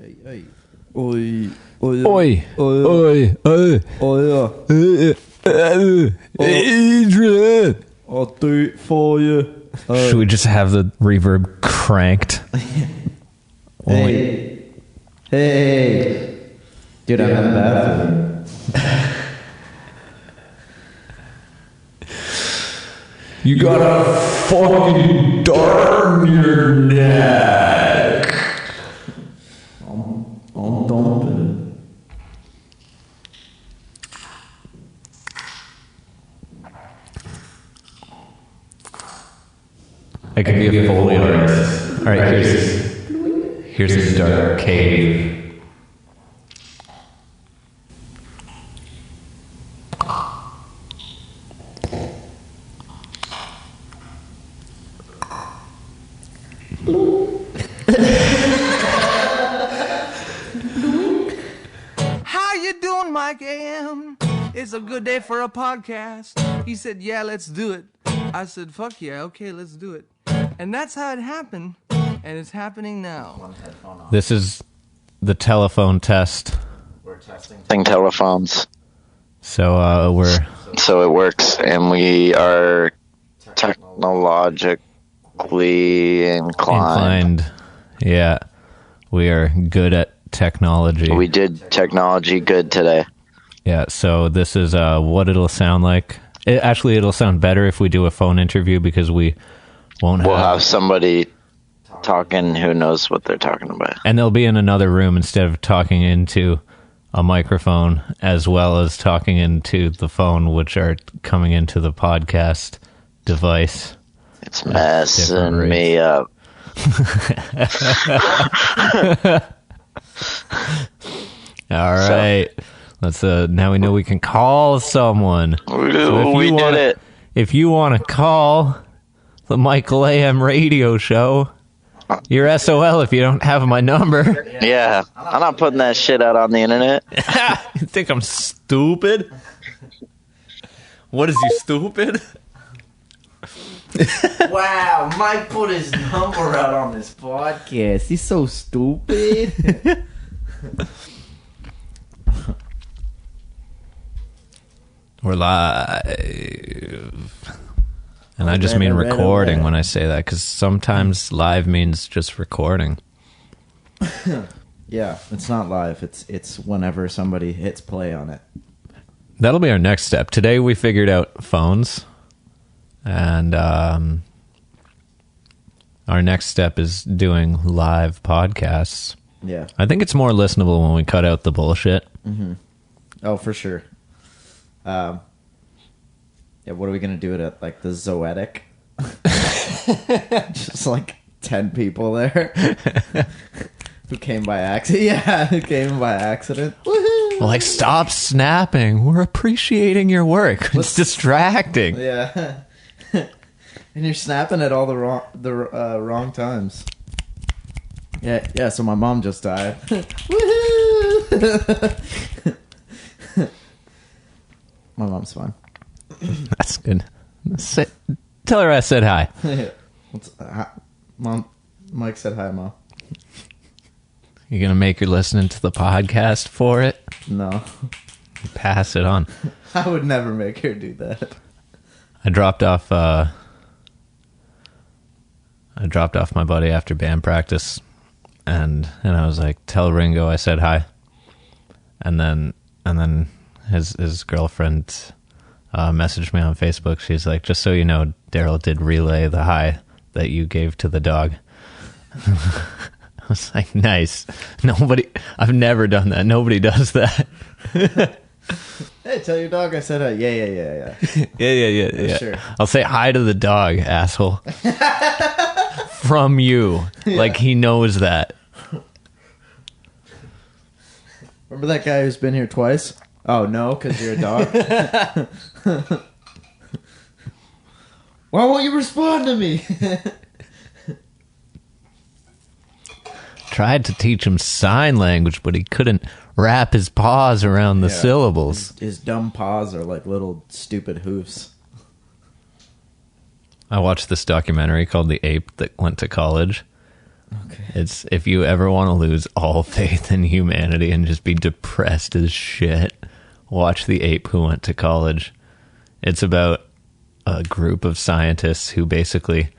Hey. Oi. Adrian! I'll do it for you. Should we just have the reverb cranked? Hey. Dude, I'm in the bathroom. You got a fucking dart in your neck. I'm dumping. I could be a Foley artist. Alright, here's a dark cave. How you doing, Mike AM? It's a good day for a podcast. He said, yeah, let's do it. I said, fuck yeah, okay, let's do it. And that's how it happened, and it's happening now. This is the telephone test. We're testing telephones. So So it works, and we are technologically inclined. Yeah, we are good at technology. We did technology good today. Yeah, so this is what it'll sound like. It'll sound better if we do a phone interview because we won't We'll have somebody talking who knows what they're talking about. And they'll be in another room instead of talking into a microphone as well as talking into the phone, which are coming into the podcast device. It's messing me up. All right. Let's now we know we can call someone. We did it. If you want to call the Michael AM radio show, you're SOL if you don't have my number. Yeah, I'm not putting that shit out on the internet. You think I'm stupid? What is you, stupid? Wow, Mike put his number out on this podcast. He's so stupid. We're live. And I just mean recording when I say that, because sometimes live means just recording. Yeah, it's not live. It's whenever somebody hits play on it. That'll be our next step. Today we figured out phones. And our next step is doing live podcasts. Yeah. I think it's more listenable when we cut out the bullshit. Mm-hmm. Oh, for sure. Yeah, what are we gonna do at like the Zoetic? Just like 10 people there who came by accident. Yeah, who came by accident. Woohoo! Like, stop snapping. We're appreciating your work. It's distracting. Yeah, and you're snapping at all the wrong times. Yeah. So my mom just died. Woohoo! My mom's fine. That's good. Tell her I said hi. Mom, Mike said hi, Mom. You're going to make her listening to the podcast for it? No. Pass it on. I would never make her do that. I dropped off my buddy after band practice, and I was like, tell Ringo I said hi. And then his girlfriend messaged me on Facebook. She's like, just so you know, Daryl did relay the hi that you gave to the dog. I was like, nice. I've never done that. Nobody does that. Hey, tell your dog I said hi. Yeah. Yeah. Sure. I'll say hi to the dog, asshole. From you. Yeah. Like, he knows that. Remember that guy who's been here twice? Oh, no, because you're a dog? Why won't you respond to me? Tried to teach him sign language, but he couldn't wrap his paws around the syllables. His dumb paws are like little stupid hoofs. I watched this documentary called The Ape That Went to College. Okay. It's if you ever want to lose all faith in humanity and just be depressed as shit, watch The Ape Who Went to College. It's about a group of scientists who basically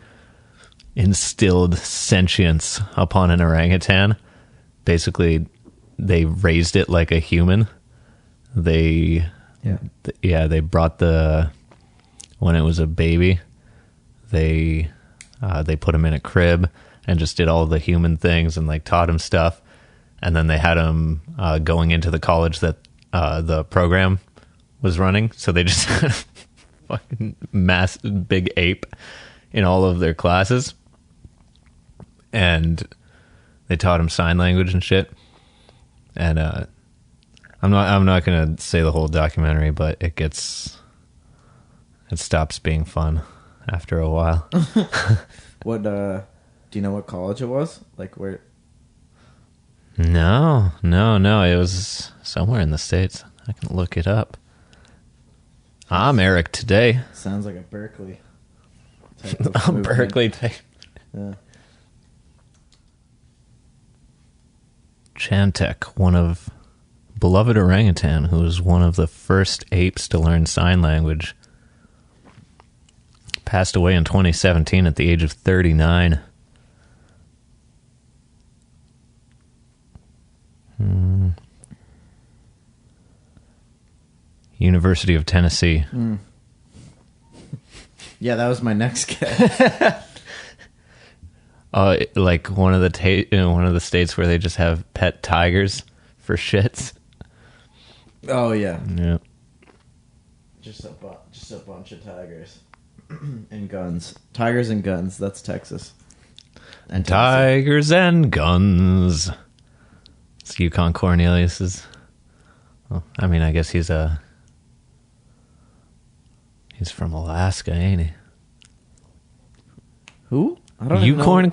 instilled sentience upon an orangutan. Basically, they raised it like a human. They brought when it was a baby, they put him in a crib and just did all the human things and like taught him stuff. And then they had him going into the college that the program was running. So they just had a fucking big ape in all of their classes. And they taught him sign language and shit. And I'm not gonna say the whole documentary, but it stops being fun after a while. What do you know what college it was? Like where? No. It was somewhere in the States. I can look it up. I'm Eric today. Sounds like a Berkeley type of A movement. Berkeley type. Yeah. Chantek, one of beloved orangutan, who was one of the first apes to learn sign language, passed away in 2017 at the age of 39. University of Tennessee. Yeah, that was my next guess. Like one of the states where they just have pet tigers for shits. Oh yeah, Yeah. just a bunch of tigers and guns. Tigers and guns. That's Texas. And Tennessee. Tigers and guns. It's Yukon Cornelius's. Well, I mean, I guess he's from Alaska, ain't he? Who? I don't even know.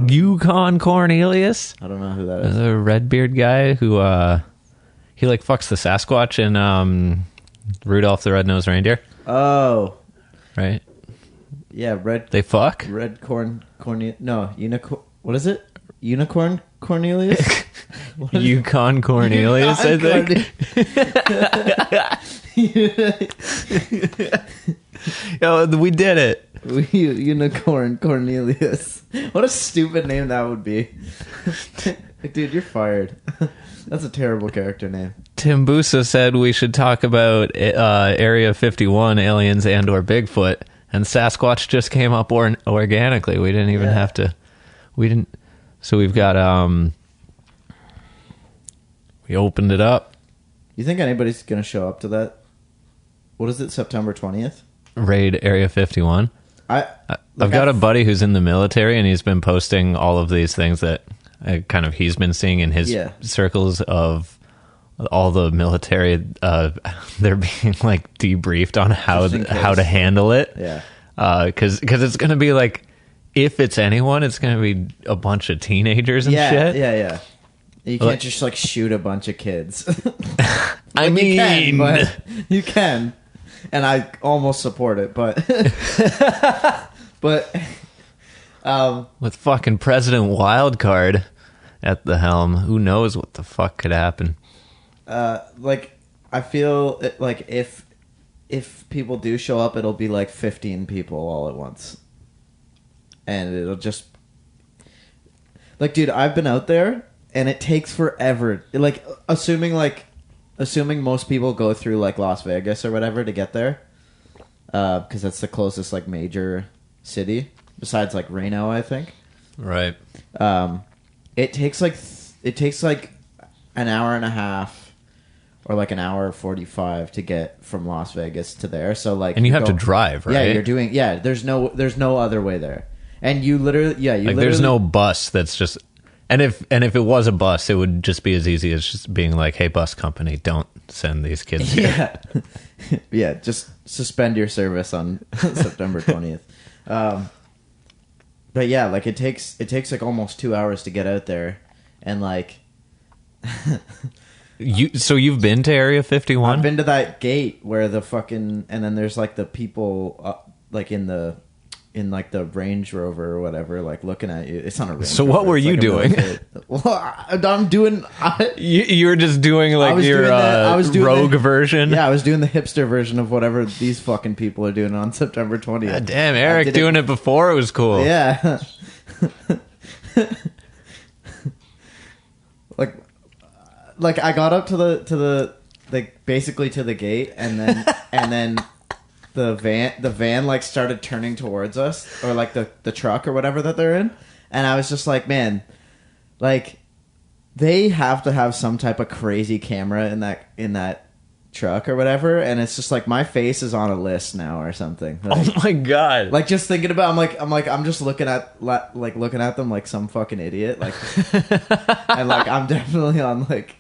Yukon Cornelius, I don't know who that is. the red-beard guy who he like fucks the Sasquatch in Rudolph the Red-Nosed Reindeer, Oh, right? yeah, They fuck. red corn no, unicorn. What is it? Unicorn Cornelius? What is Yukon Cornelius, I think. Yo, we did it. Unicorn Cornelius. What a stupid name that would be. Like, dude, you're fired. That's a terrible character name. Tim Busa said we should talk about Area 51, aliens, and or Bigfoot, and Sasquatch just came up organically. We didn't even have to. We didn't. So we've got. We opened it up. You think anybody's gonna show up to that? What is it? September 20th? Raid Area 51. I've got a buddy who's in the military, and he's been posting all of these things that he's been seeing in his circles of all the military. They're being like debriefed on how to handle it. Yeah. Because it's going to be like, if it's anyone, it's going to be a bunch of teenagers and shit. Yeah. You can't just like shoot a bunch of kids. I mean, you can, and I almost support it, but with fucking President Wildcard at the helm, who knows what the fuck could happen? like I feel like if people do show up, it'll be like 15 people all at once, and it'll just like, dude, I've been out there. And it takes forever. Like, assuming most people go through like Las Vegas or whatever to get there, because that's the closest like major city besides like Reno, I think. Right. It takes like an hour and a half or like an hour 45 to get from Las Vegas to there. So like, and you have to drive, right? Yeah, you're doing. Yeah, there's no other way there. And you literally, there's no bus that's just. And if it was a bus, it would just be as easy as just being like, "Hey, bus company, don't send these kids here." Yeah, just suspend your service on September 20th. But yeah, like it takes like almost 2 hours to get out there, and like you've been to Area 51? I've been to that gate where the fucking, and then there's like the people like in the in like the Range Rover or whatever, like looking at you. It's not a Range So Rover, what were it's you like a doing? military- Well, I'm doing. You were just doing like I was doing rogue the- version. Yeah, I was doing the hipster version of whatever these fucking people are doing on September 20th. God damn, Eric doing it before it was cool. Yeah. like I got up to the like basically to the gate, and then the van like started turning towards us, or like the truck or whatever that they're in, and I was just like, man, like they have to have some type of crazy camera in that truck or whatever, and it's just like my face is on a list now or something. Like, Oh my god. like just thinking about, I'm just looking at them like some fucking idiot, like, and like I'm definitely on like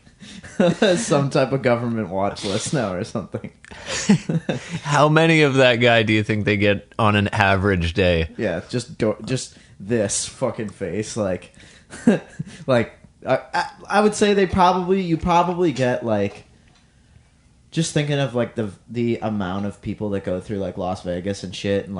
some type of government watch list now or something. How many of that guy do you think they get on an average day? Yeah, just this fucking face, like, like I would say you probably get like. Just thinking of like the amount of people that go through like Las Vegas and shit, and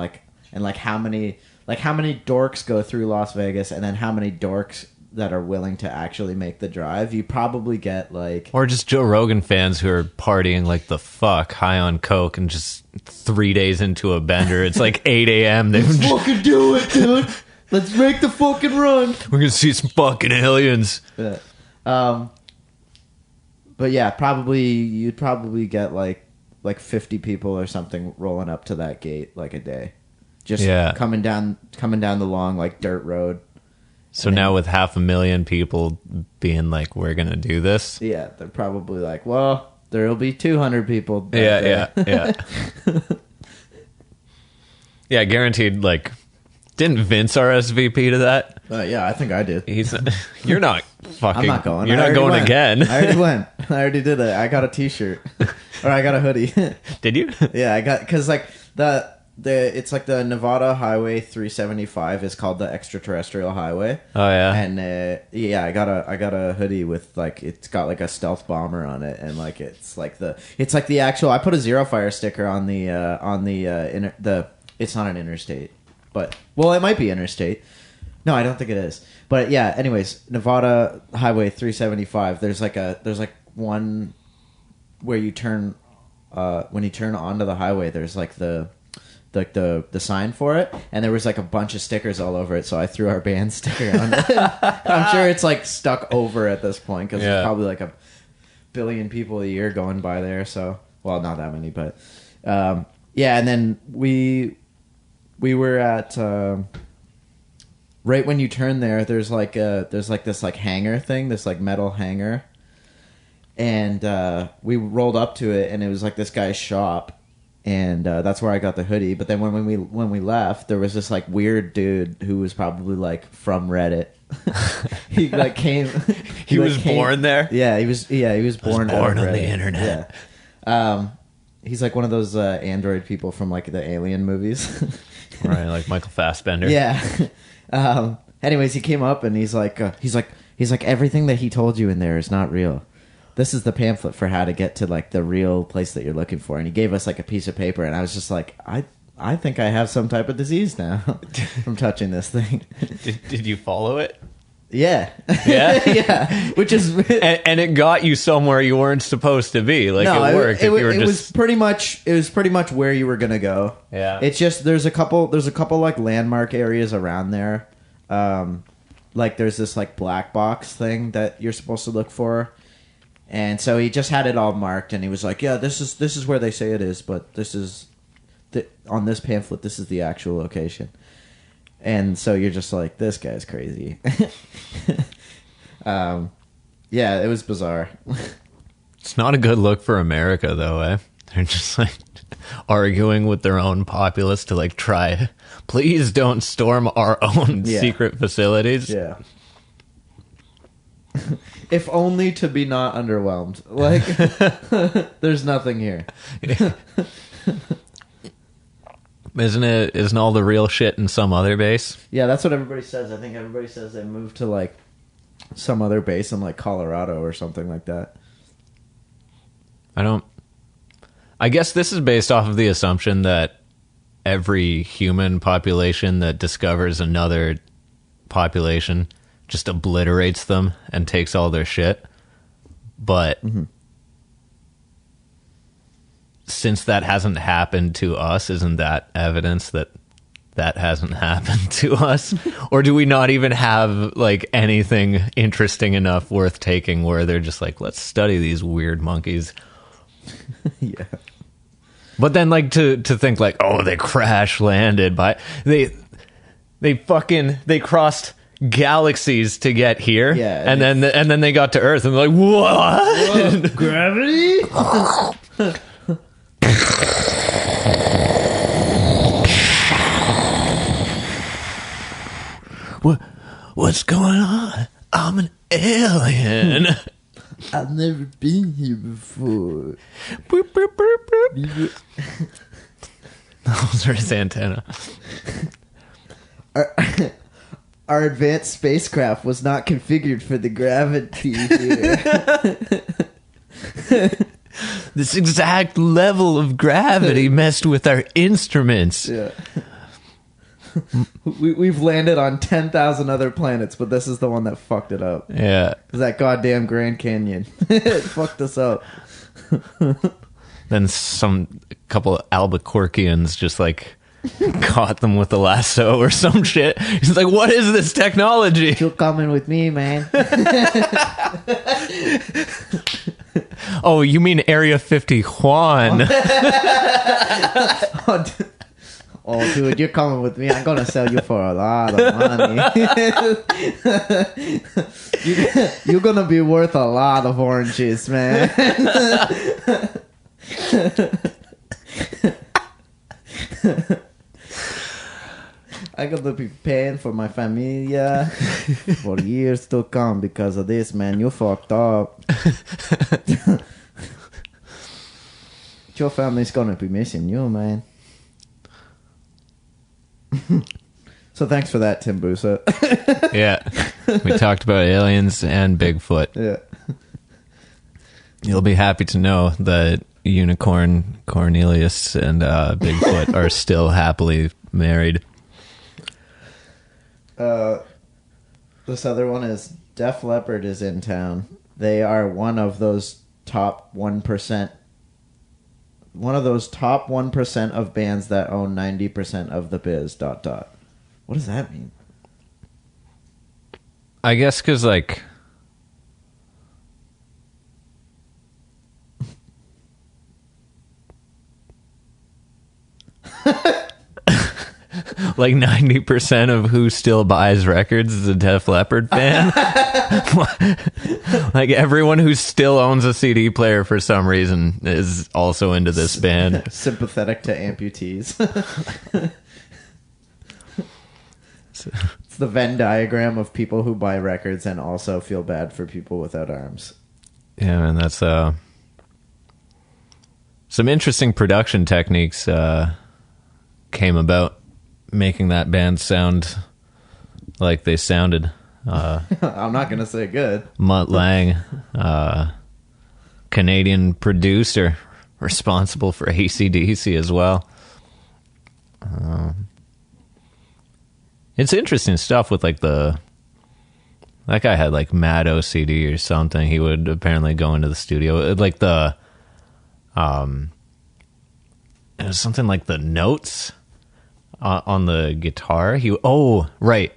how many dorks go through Las Vegas, and then how many dorks that are willing to actually make the drive. You probably get like, Or just Joe Rogan fans who are partying like the fuck, high on coke, and just 3 days into a bender, it's like 8 a.m. They've just, fucking do it, dude. Let's make the fucking run. we're gonna see some fucking aliens. Yeah. But yeah, you'd probably get like 50 people or something rolling up to that gate like a day, just coming down the long like dirt road. So now with 500,000 people being like, we're gonna do this. Yeah, they're probably like, well, there'll be 200 people. Yeah. Yeah, guaranteed. Like, didn't Vince RSVP to that? Yeah, I think I did. You're not fucking. I'm not going. You're not going again. I already went. I already did it. I got a T-shirt, or I got a hoodie. Did you? Yeah, I got, because like it's like the Nevada Highway 375 is called the extraterrestrial highway. Oh yeah. And yeah, I got a hoodie with like, it's got like a stealth bomber on it, and like it's like the actual. I put a Zero Fire sticker on the it's not an interstate, but well, it might be interstate. No, I don't think it is. But yeah, anyways, Nevada Highway 375. There's like one where you turn when you turn onto the highway. There's like the sign for it, and there was like a bunch of stickers all over it. So I threw our band sticker on it. I'm sure it's like stuck over at this point, because there's probably like a billion people a year going by there. So, well, not that many, but yeah. And then we were at. Right when you turn there, there's like this like hangar thing, this like metal hangar, and we rolled up to it, and it was like this guy's shop, and that's where I got the hoodie. But then when we left, there was this like weird dude who was probably like from Reddit. He like came. He was born there. Yeah, he was born on Reddit. the internet. Yeah. He's like one of those android people from like the Alien movies. Right, like Michael Fassbender. Yeah. Anyways, he came up and he's like, everything that he told you in there is not real. This is the pamphlet for how to get to like the real place that you're looking for. And he gave us like a piece of paper, and I was just like, I think I have some type of disease now from touching this thing. Did you follow it? Yeah. Yeah? Yeah. Which is... And it got you somewhere you weren't supposed to be. Like, no, it worked. It was pretty much where you were going to go. Yeah. It's just, there's a couple like landmark areas around there. Like there's this like black box thing that you're supposed to look for. And so he just had it all marked, and he was like, yeah, this is where they say it is, but this is on this pamphlet, this is the actual location. And so you're just like, this guy's crazy. Yeah, it was bizarre. It's not a good look for America, though, eh? They're just like arguing with their own populace to like try, please don't storm our own secret facilities. Yeah. If only to be not underwhelmed. Like, there's nothing here. Isn't all the real shit in some other base? Yeah, that's what everybody says. I think everybody says they moved to like some other base in like Colorado or something like that. I guess this is based off of the assumption that every human population that discovers another population just obliterates them and takes all their shit. But since that hasn't happened to us, isn't that evidence that that hasn't happened to us? Or do we not even have like anything interesting enough worth taking where they're just like, let's study these weird monkeys? Yeah. But then like to think like, oh, they crash landed by they crossed galaxies to get here. Yeah. And then they got to Earth and they're like, what? Whoa, gravity? What's going on? I'm an alien. I've never been here before. Boop, boop, boop, boop. Those are his antenna. Our advanced spacecraft was not configured for the gravity here. This exact level of gravity messed with our instruments. Yeah. We've landed on 10,000 other planets, but this is the one that fucked it up. Yeah. That goddamn Grand Canyon. It fucked us up. Then a couple of Albuquerqueans just like caught them with a lasso or some shit. He's like, what is this technology? You're coming with me, man. Oh, you mean Area 50-Juan. Oh, dude, you're coming with me. I'm gonna sell you for a lot of money. You're gonna be worth a lot of oranges, man. I'm gonna be paying for my familia for years to come because of this, man. You fucked up. Your family's gonna be missing you, man. So thanks for that, Tim Busa. Yeah. We talked about aliens and Bigfoot. Yeah. You'll be happy to know that Unicorn Cornelius and Bigfoot are still happily married. This other one is Def Leppard is in town. They are one of those top 1%. One of those top 1% of bands that own 90% of the biz. ... What does that mean? I guess because, like... like 90% of who still buys records is a Def Leppard fan. Like everyone who still owns a CD player for some reason is also into this band. Sympathetic to amputees. It's the Venn diagram of people who buy records and also feel bad for people without arms. Yeah, man, that's some interesting production techniques came about making that band sound like they sounded. I'm not gonna say good. Mutt Lang, Canadian producer, responsible for AC/DC as well. It's interesting stuff with like that guy had like Mad OCD or something. He would apparently go into the studio like it was something like the notes on the guitar.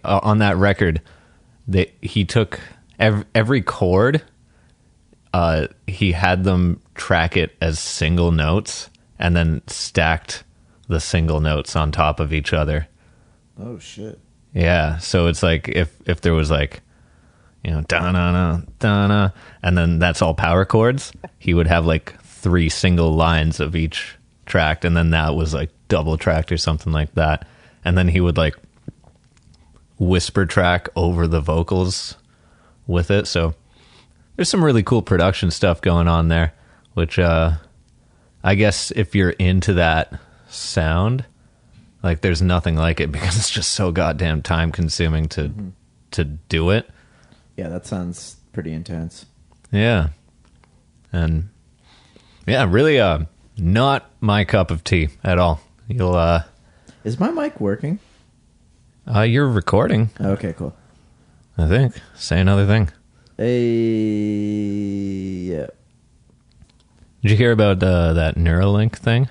On that record, he took every chord. He had them track it as single notes and then stacked the single notes on top of each other. Oh shit. Yeah, so it's like if there was like, da-na-na, da-na, and then that's all power chords, he would have like 3 single lines of each tracked, and then that was like double tracked or something like that. And then he would like whisper track over the vocals with it. So there's some really cool production stuff going on there, which I guess if you're into that sound, like there's nothing like it because it's just so goddamn time consuming to do it. Yeah, that sounds pretty intense. Yeah. And yeah, really not my cup of tea at all. Is my mic working? You're recording, Okay, cool. I think. Say another thing. Yeah. Did you hear about that Neuralink thing?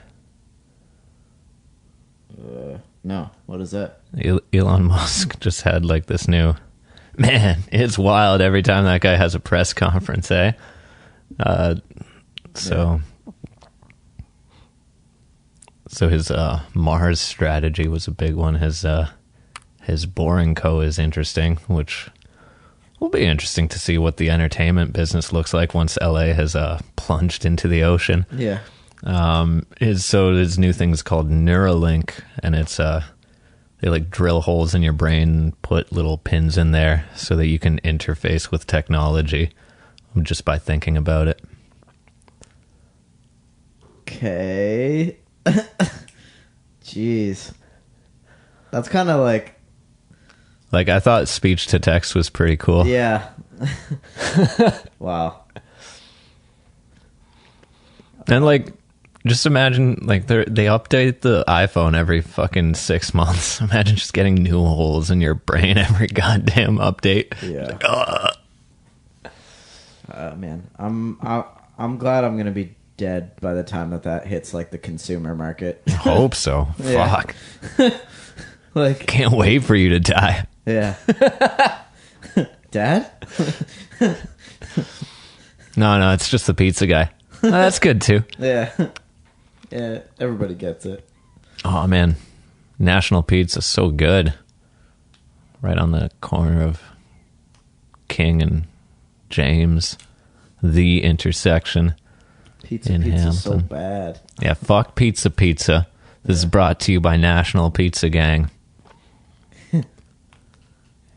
No. What is that? Elon Musk just had like this new... Man, it's wild every time that guy has a press conference, eh? So his Mars strategy was a big one. His Boring Co. is interesting, which will be interesting to see what the entertainment business looks like once LA has plunged into the ocean. Yeah. His new thing is called Neuralink, and it's they like drill holes in your brain, put little pins in there so that you can interface with technology just by thinking about it. Okay. Jeez. That's kind of like... Like, I thought speech to text was pretty cool. Yeah. Wow. And like, just imagine, like, they update the iPhone every fucking 6 months. Imagine just getting new holes in your brain every goddamn update. Yeah. Like, ugh. Man, I'm glad I'm gonna be dead by the time that hits like the consumer market. Hope so. Yeah. Fuck. Like, Can't wait for you to die. yeah. Dad? No, it's just the pizza guy. That's good too. Yeah. Yeah, everybody gets it. Oh man, National Pizza's so good. Right on the corner of King and James, the intersection. Pizza's so bad. Yeah, fuck Pizza. This is brought to you by National Pizza Gang.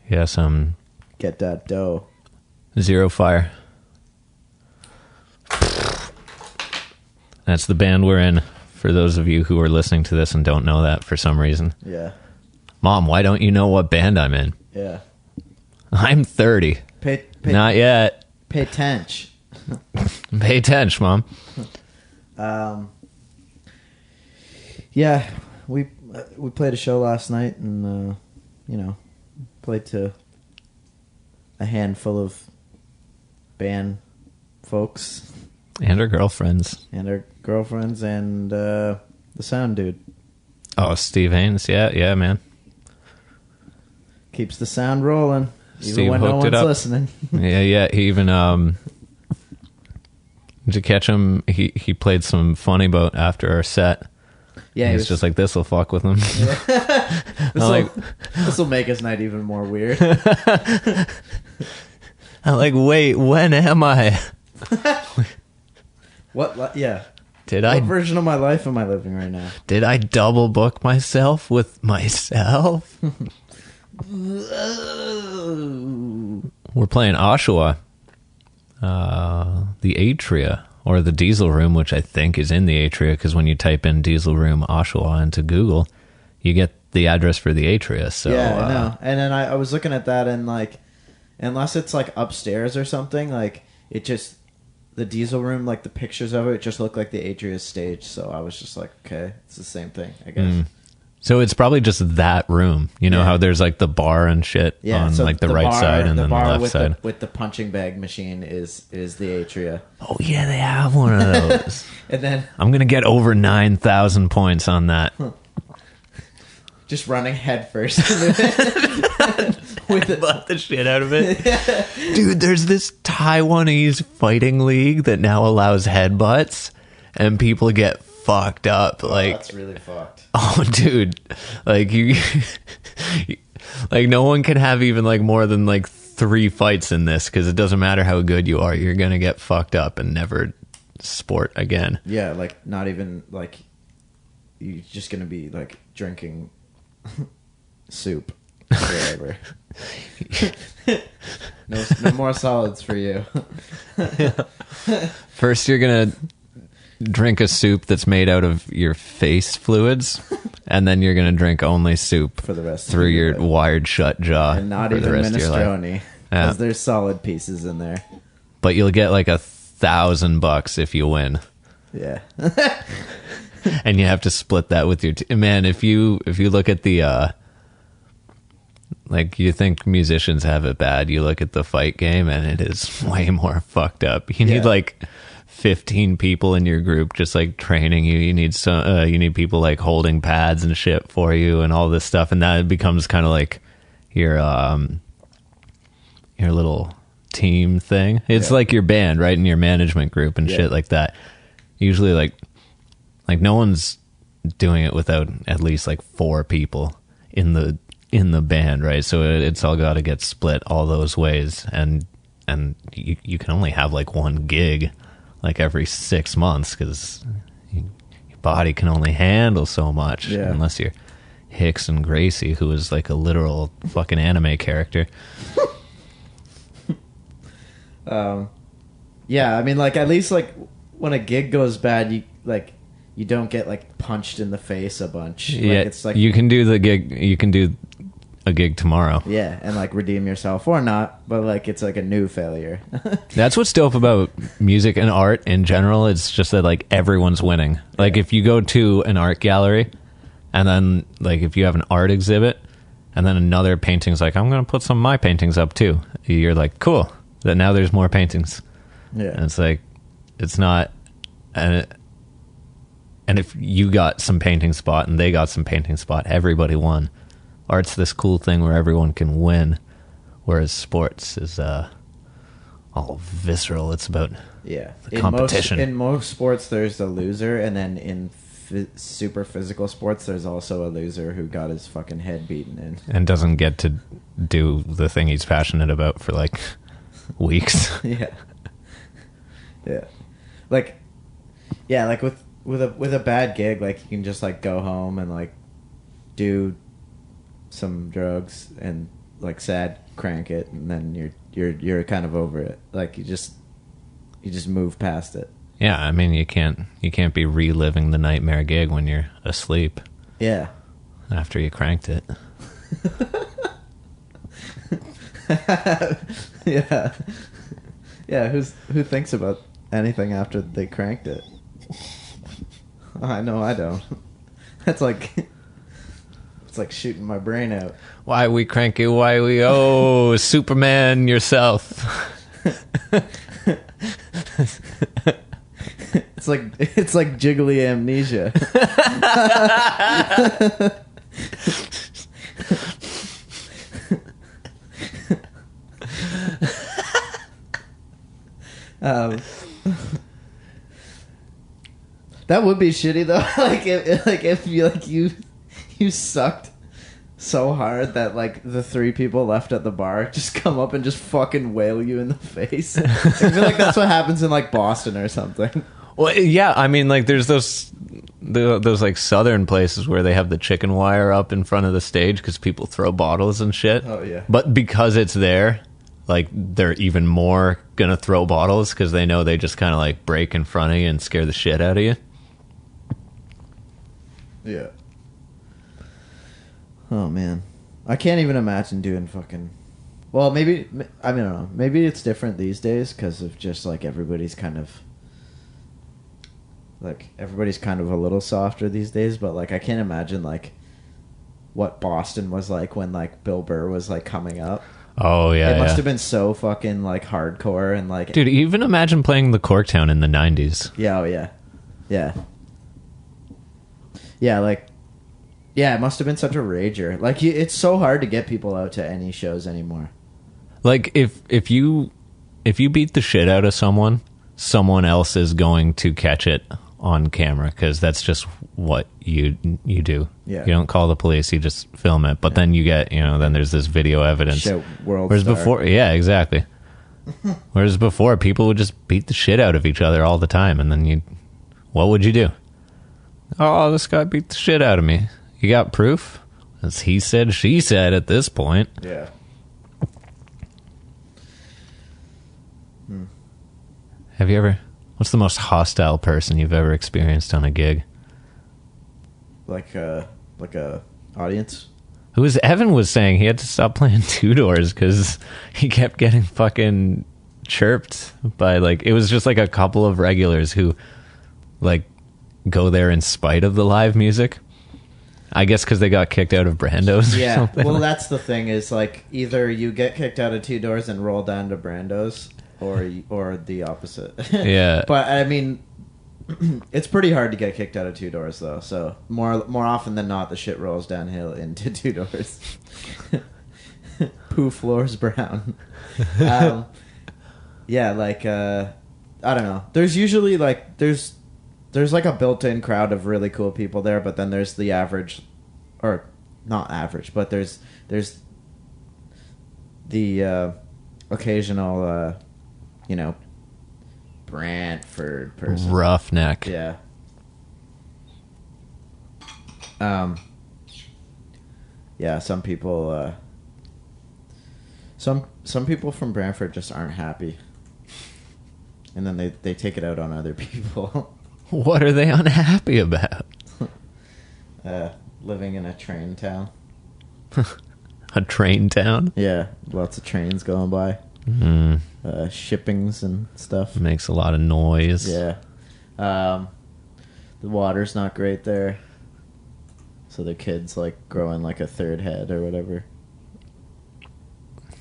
Yes, Get that dough. Zero Fire. That's the band we're in, for those of you who are listening to this and don't know that for some reason. Yeah. Mom, why don't you know what band I'm in? Yeah. I'm 30. Not yet. Pay attention. Pay attention, Mom. Yeah, we played a show last night and played to a handful of band folks And our girlfriends. and our girlfriends and the sound dude Oh, Steve Haynes. Yeah, man. keeps the sound rolling even Steve when no hooked it one's up. listening. Yeah. He even, to catch him, he played some Funny Boat after our set. Yeah, He's just like, this'll fuck with him. This will make his night even more weird. I'm like, wait, when am I? What? Yeah. What What version of my life am I living right now? Did I double book myself with myself? We're playing Oshawa, the Atria, or the Diesel Room, which I think is in the Atria, because when you type in Diesel Room Oshawa into Google, you get the address for the Atria. So yeah, I know. And then I was looking at that and like, unless it's like upstairs or something, like it just, the Diesel Room, like the pictures of it just look like the Atria stage. So I was just like, okay, it's the same thing, I guess. So it's probably just that room. You know how there's like the bar and shit on so like the right bar, side and then the left with side. with the punching bag machine is the Atria. Oh yeah, they have one of those. And then I'm gonna get over 9,000 points on that. just running headfirst with Butt the shit out of it. Dude, there's this Taiwanese fighting league that now allows headbutts, and people get fucked up. Like, that's really fucked. oh, dude, like you, like no one can have even like more than like 3 fights in this, because it doesn't matter how good you are, you're gonna get fucked up and never sport again. Yeah, like not even like you're just gonna be like drinking soup forever. No more solids for you. First, you're gonna drink a soup that's made out of your face fluids, and then you're gonna drink only soup For the rest of through your your life. wired shut jaw And not for even the rest of your life. minestrone, because there's solid pieces in there. But you'll get like $1,000 if you win. Yeah. and you have to split that with your man. If you look at the like, you think musicians have it bad, you look at the fight game and it is way more fucked up. You need like 15 people in your group just like training you. You need you need people like holding pads and shit for you and all this stuff, and that becomes kind of like your little team thing. It's like your band, right? In your management group and shit like that. Usually like no one's doing it without at least like 4 people in the band, right? So it's all got to get split all those ways, and you can only have like one gig like every 6 months, because your body can only handle so much, unless you're Hicks and Gracie, who is like a literal fucking anime character. Yeah, I mean, like, at least like when a gig goes bad, you don't get like punched in the face a bunch. Yeah, like, it's like you can do the gig. You can do a gig tomorrow. Yeah, and like redeem yourself or not, but like it's like a new failure. That's what's dope about music and art in general. It's just that like everyone's winning. Like if you go to an art gallery, and then like if you have an art exhibit, and then another painting's like, I'm going to put some of my paintings up too. You're like, cool. That now there's more paintings. Yeah, and it's like, it's not, and if you got some painting spot and they got some painting spot, everybody won. Art's this cool thing where everyone can win, whereas sports is all visceral. It's about the competition. In most sports, there's the loser, and then in super physical sports, there's also a loser who got his fucking head beaten in and doesn't get to do the thing he's passionate about for like weeks. Yeah. Like with a bad gig, like you can just like go home and like do some drugs and like sad crank it, and then you're kind of over it. Like you just move past it. Yeah, I mean you can't be reliving the nightmare gig when you're asleep. Yeah. After you cranked it. Yeah. Yeah, who thinks about anything after they cranked it? I know I don't. That's like, it's like shooting my brain out. Why we crank it? Why we Superman yourself? It's like jiggly amnesia. That would be shitty though. if you sucked so hard that like the 3 people left at the bar just come up and just fucking wail you in the face. I feel like that's what happens in like Boston or something. Well, yeah, I mean, like there's those like southern places where they have the chicken wire up in front of the stage because people throw bottles and shit. Oh yeah. But because it's there, like they're even more gonna throw bottles because they know they just kind of like break in front of you and scare the shit out of you. Yeah. Oh man, I can't even imagine doing fucking. Well, maybe I don't know. Maybe it's different these days because of just like everybody's kind of a little softer these days. But like I can't imagine like what Boston was like when like Bill Burr was like coming up. Oh yeah, it must have been so fucking like hardcore and like. Dude, even imagine playing the Corktown in the 90s. Yeah, oh yeah, yeah. Yeah, like, yeah, it must have been such a rager. Like, it's so hard to get people out to any shows anymore. Like, if you beat the shit out of someone else is going to catch it on camera because that's just what you do. Yeah. You don't call the police, you just film it. But then you get, then there's this video evidence. Shit, world Whereas star. before, yeah, exactly. Whereas before, people would just beat the shit out of each other all the time, and then what would you do? Oh, this guy beat the shit out of me. You got proof? As he said, she said at this point. Yeah. Have you ever... What's the most hostile person you've ever experienced on a gig? Like a audience? Evan was saying he had to stop playing Two Doors because he kept getting fucking chirped by like... It was just like a couple of regulars who like... go there in spite of the live music. I guess because they got kicked out of Brando's or Yeah, something. well, that's the thing is, like, either you get kicked out of Two Doors and roll down to Brando's, or the opposite. Yeah. But, I mean, it's pretty hard to get kicked out of Two Doors, though, so more often than not, the shit rolls downhill into Two Doors. Poo floors brown. Yeah, like, I don't know. There's usually, like, there's like a built-in crowd of really cool people there, but then there's the average, or not average, but there's the occasional, Brantford person. Roughneck. Yeah. Yeah, some people, some people from Brantford just aren't happy. And then they take it out on other people. What are they unhappy about? Living in a train town. A train town? Yeah, lots of trains going by. Mm. Shippings and stuff. Makes a lot of noise. Yeah. The water's not great there. So the kids, like, growing like a third head or whatever.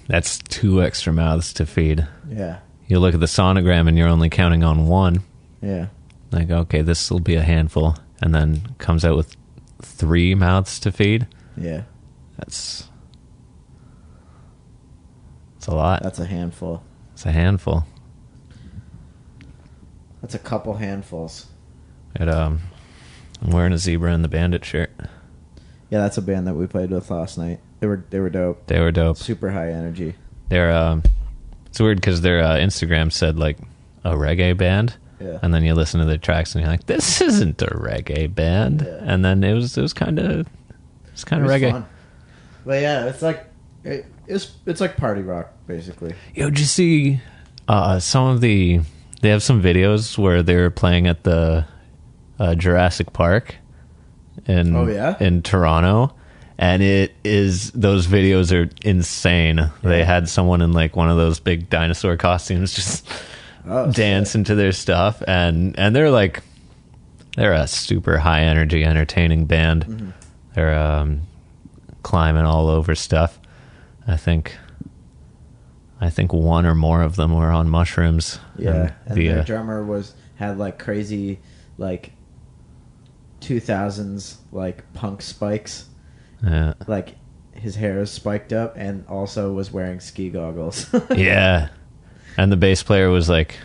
That's 2 extra mouths to feed. Yeah. You look at the sonogram and you're only counting on 1. Yeah. Like, okay, this will be a handful. And then comes out with 3 mouths to feed. Yeah. That's a lot. That's a handful. It's a handful. That's a couple handfuls. I'm wearing a Zebra and the Bandit shirt. Yeah, that's a band that we played with last night. They were dope. They were dope. Super high energy. They're it's weird because their Instagram said like a reggae band. Yeah. And then you listen to the tracks and you're like, this isn't a reggae band. Yeah. And then it was kind of reggae. Fun. But yeah, it's like it's like party rock basically. Yo, did you see some of they have some videos where they're playing at the Jurassic Park in Toronto, and those videos are insane. Yeah. They had someone in like one of those big dinosaur costumes just dancing to their stuff, and they're a super high energy entertaining band. Mm-hmm. They're climbing all over stuff. I think one or more of them were on mushrooms. Yeah, and their drummer had like crazy like 2000s like punk spikes. Yeah, like his hair is spiked up, and also was wearing ski goggles. Yeah, and the bass player was like,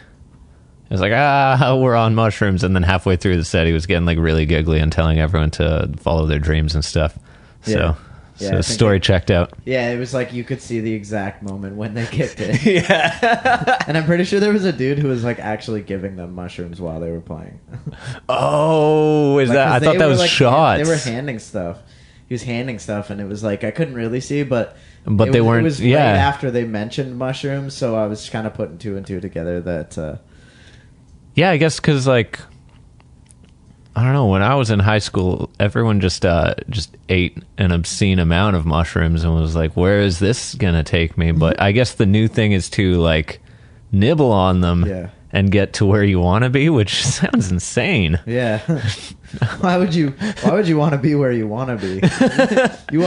we're on mushrooms, and then halfway through the set, he was getting like really giggly and telling everyone to follow their dreams and stuff. So. Yeah, so the story checked out. Yeah, it was like you could see the exact moment when they kicked it. Yeah. And I'm pretty sure there was a dude who was like actually giving them mushrooms while they were playing. Oh, is that? I thought that was like, shots. They were handing stuff. He was handing stuff, and it was like I couldn't really see, but they weren't. It was right after they mentioned mushrooms, so I was kind of putting 2 and 2 together. That. Yeah, I guess because like. I don't know. When I was in high school, everyone just ate an obscene amount of mushrooms and was like, "Where is this gonna take me?" But I guess the new thing is to like nibble on them and get to where you want to be, which sounds insane. Yeah. Why would you want to be where you want to be? You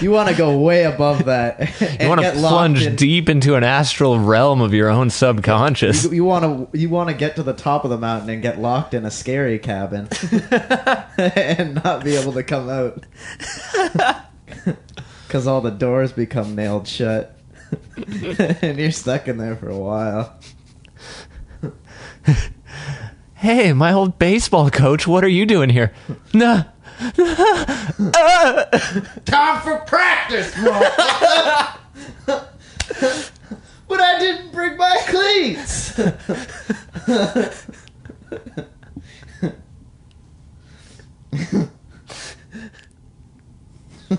want to go way above that. You want to plunge deep into an astral realm of your own subconscious. You want to get to the top of the mountain and get locked in a scary cabin and not be able to come out because all the doors become nailed shut and you're stuck in there for a while. Hey, my old baseball coach, what are you doing here? Nah. Time for practice, motherfucker! But I didn't bring my cleats!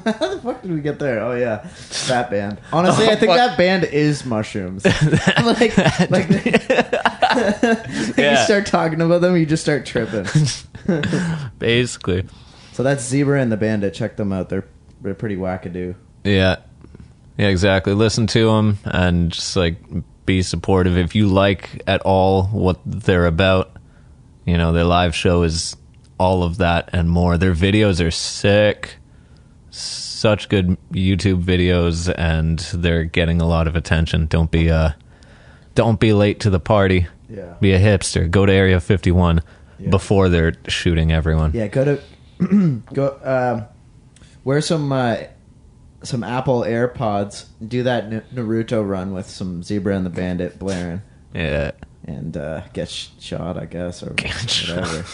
How the fuck did we get there? Oh yeah, that band. Honestly, I think that band is mushrooms. like you start talking about them, you just start tripping. Basically. So that's Zebra and the Bandit. Check them out. They're pretty wackadoo. Yeah, exactly. Listen to them and just like be supportive if you like at all what they're about. You know, their live show is all of that and more. Their videos are sick. Such good YouTube videos, and they're getting a lot of attention. Don't be late to the party. Yeah. Be a hipster. Go to Area 51 before they're shooting everyone. Yeah, go to wear some Apple AirPods. Do that Naruto run with some Zebra and the Bandit blaring. Yeah. And get shot, I guess, or whatever.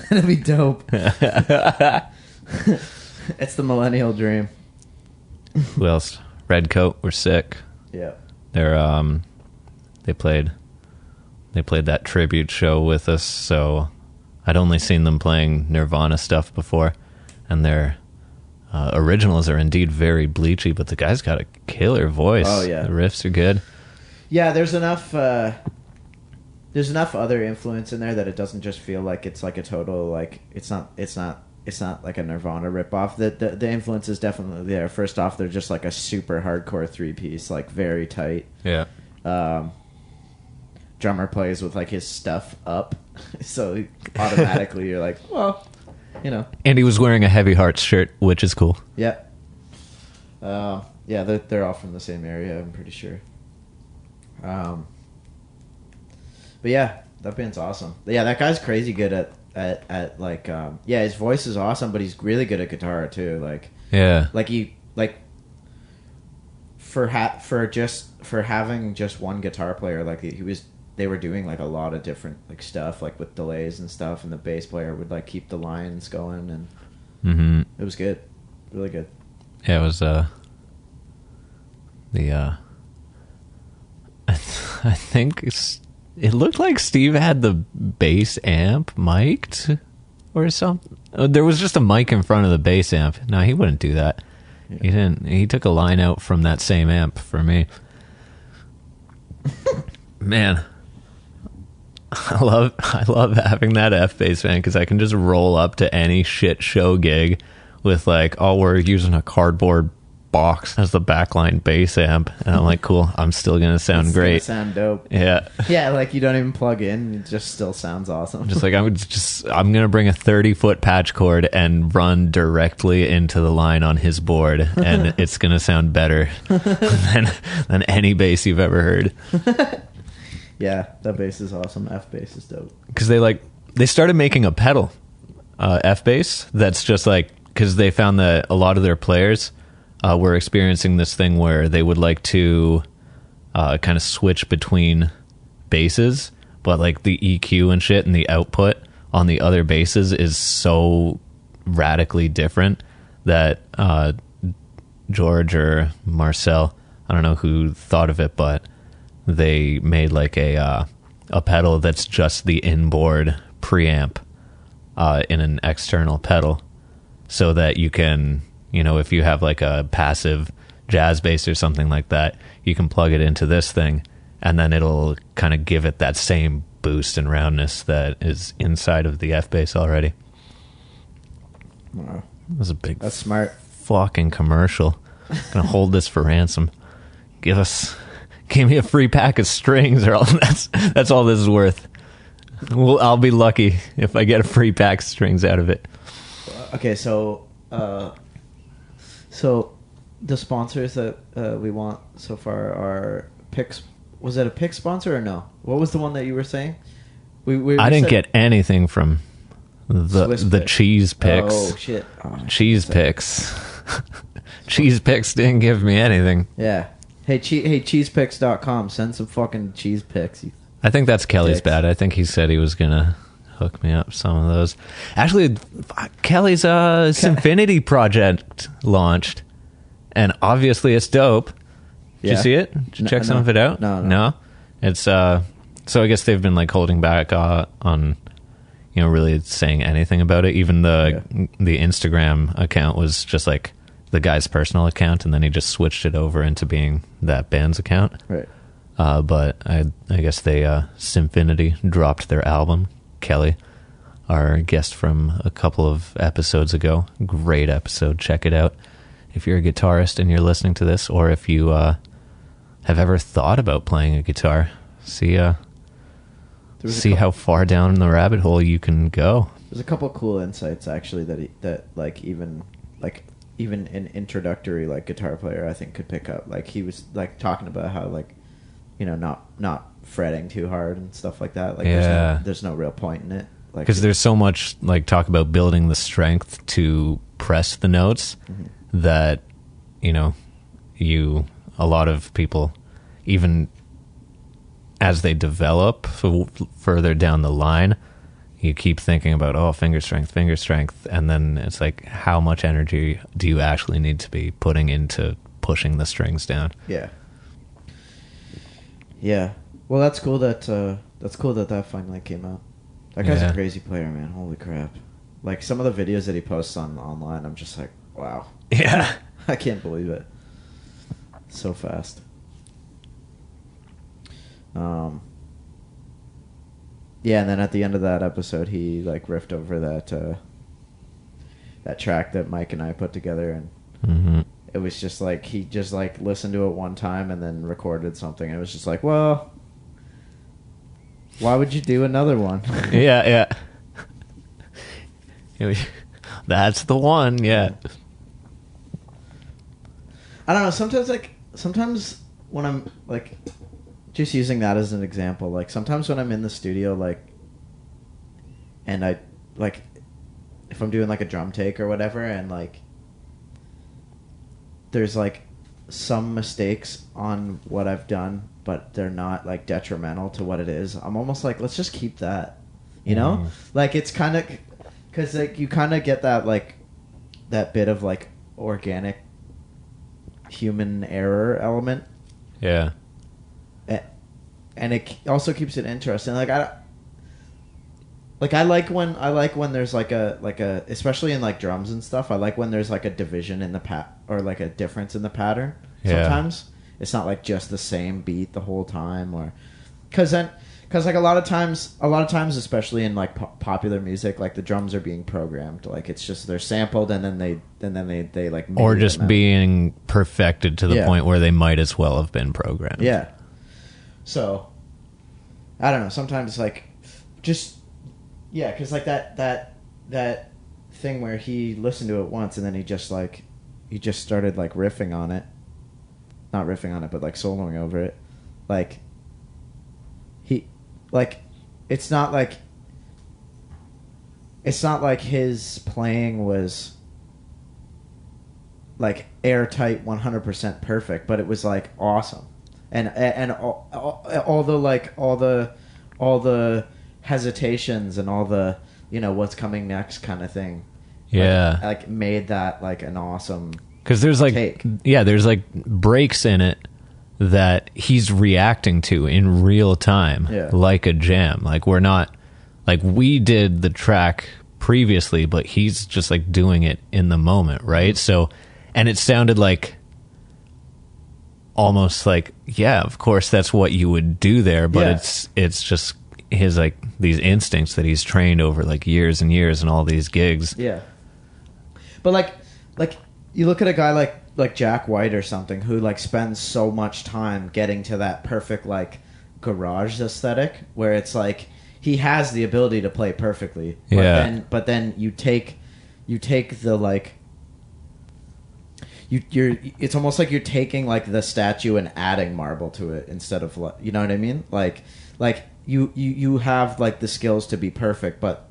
That'd be dope. It's the millennial dream. Who else? Red Coat were sick. Yeah. They played that tribute show with us, so I'd only seen them playing Nirvana stuff before, and their originals are indeed very bleachy, but the guy's got a killer voice. Oh yeah. The riffs are good. Yeah, there's enough other influence in there that it doesn't just feel like it's like a total, like, it's not like a Nirvana ripoff. The influence is definitely there. First off, they're just like a super hardcore 3-piece, like very tight. Yeah. Drummer plays with like his stuff up, so automatically you're like, well, you know. And he was wearing a Heavy Hearts shirt, which is cool. Yeah. Yeah, they're all from the same area, I'm pretty sure. But yeah, that band's awesome. Yeah, that guy's crazy good at like yeah, his voice is awesome, but he's really good at guitar too. Like, yeah, like for having just one guitar player, like they were doing like a lot of different like stuff, like with delays and stuff, and the bass player would like keep the lines going, and it was good, really good. Yeah, it was I think it looked like Steve had the bass amp mic'd or something. There was just a mic in front of the bass amp. No, he wouldn't do that. Yeah. He didn't. He took a line out from that same amp for me. Man, I love having that F-bass, man, because I can just roll up to any shit show gig with like, oh, we're using a cardboard box as the backline bass amp, and I'm like, cool, I'm still gonna sound great. Sound dope. Yeah. Yeah, like you don't even plug in, it just still sounds awesome. Just like I'm gonna bring a 30-foot patch cord and run directly into the line on his board, and it's gonna sound better than any bass you've ever heard. Yeah, that bass is awesome. F-bass is dope. Because they started making a pedal, F-bass, that's just like, because they found that a lot of their players were experiencing this thing where they would like to kind of switch between basses, but like the EQ and shit and the output on the other basses is so radically different that George or Marcel, I don't know who thought of it, but they made like a pedal that's just the inboard preamp in an external pedal, so that you can, you know, if you have like a passive jazz bass or something like that, you can plug it into this thing, and then it'll kind of give it that same boost and roundness that is inside of the F-bass already. Wow. That was a big, that's smart, fucking commercial. Gonna hold this for ransom. Give me a free pack of strings, or all that's all this is worth. Well, I'll be lucky if I get a free pack of strings out of it. Okay, so the sponsors that we want so far are Pix. Was it a Pix sponsor or no? What was the one that you were saying? I didn't get anything from the Cheese Pix. Oh shit! Cheese Pix. Cheese Pix didn't give me anything. Yeah. Hey, cheesepix.com. Send some fucking cheese pics. I think that's Kelly's bad. I think he said he was gonna hook me up some of those. Actually, Kelly's Symfinity project launched, and obviously it's dope. Did you see it? Did you check some of it out? No. It's so I guess they've been like holding back on, you know, really saying anything about it. Even the Instagram account was just like the guy's personal account, and then he just switched it over into being that band's account. Right. But I guess they Symfinity dropped their album. Kelly, our guest from a couple of episodes ago, great episode. Check it out if you're a guitarist and you're listening to this, or if you have ever thought about playing a guitar. See how far down the rabbit hole you can go. There's a couple cool insights actually that like even an introductory like guitar player I think could pick up. Like he was like talking about how like, you know, not fretting too hard and stuff like that. Like there's no real point in it. Like, because there's so much like talk about building the strength to press the notes that, you know, a lot of people, even as they develop further down the line, you keep thinking about, finger strength, and then it's like, how much energy do you actually need to be putting into pushing the strings down? Yeah. Well, that's cool that finally came out. That guy's a crazy player, man. Holy crap! Like some of the videos that he posts online, I'm just like, wow. Yeah, I can't believe it. So fast. Yeah, and then at the end of that episode, he like riffed over that track that Mike and I put together, and it was just like he just like listened to it one time and then recorded something. And it was just like, well, why would you do another one? yeah. That's the one. Yeah. I don't know. Sometimes when I'm like, just using that as an example, like sometimes when I'm in the studio, like, and I like, if I'm doing like a drum take or whatever, and like, there's like some mistakes on what I've done, but they're not like detrimental to what it is. I'm almost like, let's just keep that, you know? Like it's kind of, because like you kind of get that like that bit of like organic human error element. Yeah. And it also keeps it interesting. Like I like when there's like a especially in like drums and stuff. I like when there's like a division in the or like a difference in the pattern. Yeah. Sometimes it's not like just the same beat the whole time, or because like a lot of times, especially in like popular music, like the drums are being programmed. Like it's just they're sampled and then they like or just being perfected to the point where they might as well have been programmed. Yeah. So, I don't know. Sometimes, like, just because like that thing where he listened to it once and then he just started like riffing on it, not riffing on it, but like soloing over it. Like, it's not like his playing was like airtight, 100% perfect, but it was like awesome. And all the hesitations and all the, you know, what's coming next kind of thing. Yeah. Like made that like an awesome because there's like take. There's like breaks in it that he's reacting to in real time, like a jam. Like we're not like we did the track previously, but he's just like doing it in the moment, right? So, and it sounded like almost like, yeah, of course that's what you would do there, but it's just his like these instincts that he's trained over like years and years and all these gigs. Yeah. But like you look at a guy like Jack White or something who like spends so much time getting to that perfect like garage aesthetic where it's like he has the ability to play perfectly. But then you take the like you're it's almost like you're taking like the statue and adding marble to it instead of, you know what I mean? Like you have like the skills to be perfect, but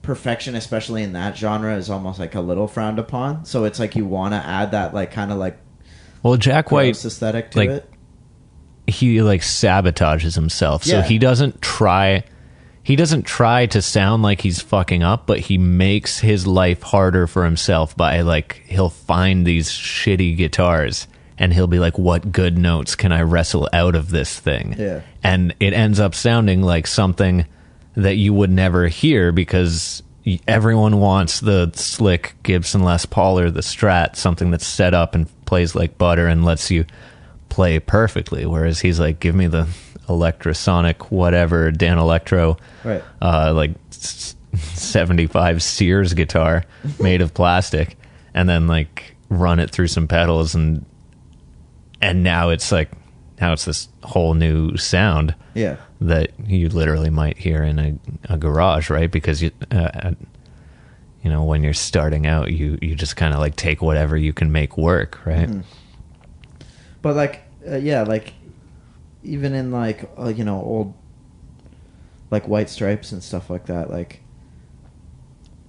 perfection, especially in that genre, is almost like a little frowned upon. So it's like you want to add that like kind of like Jack White aesthetic to like, it. He like sabotages himself, so he doesn't try to sound like he's fucking up, but he makes his life harder for himself by like he'll find these shitty guitars and he'll be like, what good notes can I wrestle out of this thing? Yeah. And it ends up sounding like something that you would never hear because everyone wants the slick Gibson Les Paul or the Strat, something that's set up and plays like butter and lets you play perfectly. Whereas he's like, give me the electrosonic whatever Dan Electro, right? Like 75 Sears guitar made of plastic, and then like run it through some pedals, and now it's like now it's this whole new sound Yeah. that you literally might hear in a garage, right? Because you know, when you're starting out, you just kind of like take whatever you can make work, right? Mm-hmm. But like, yeah, like even in like you know, old like White Stripes and stuff like that, like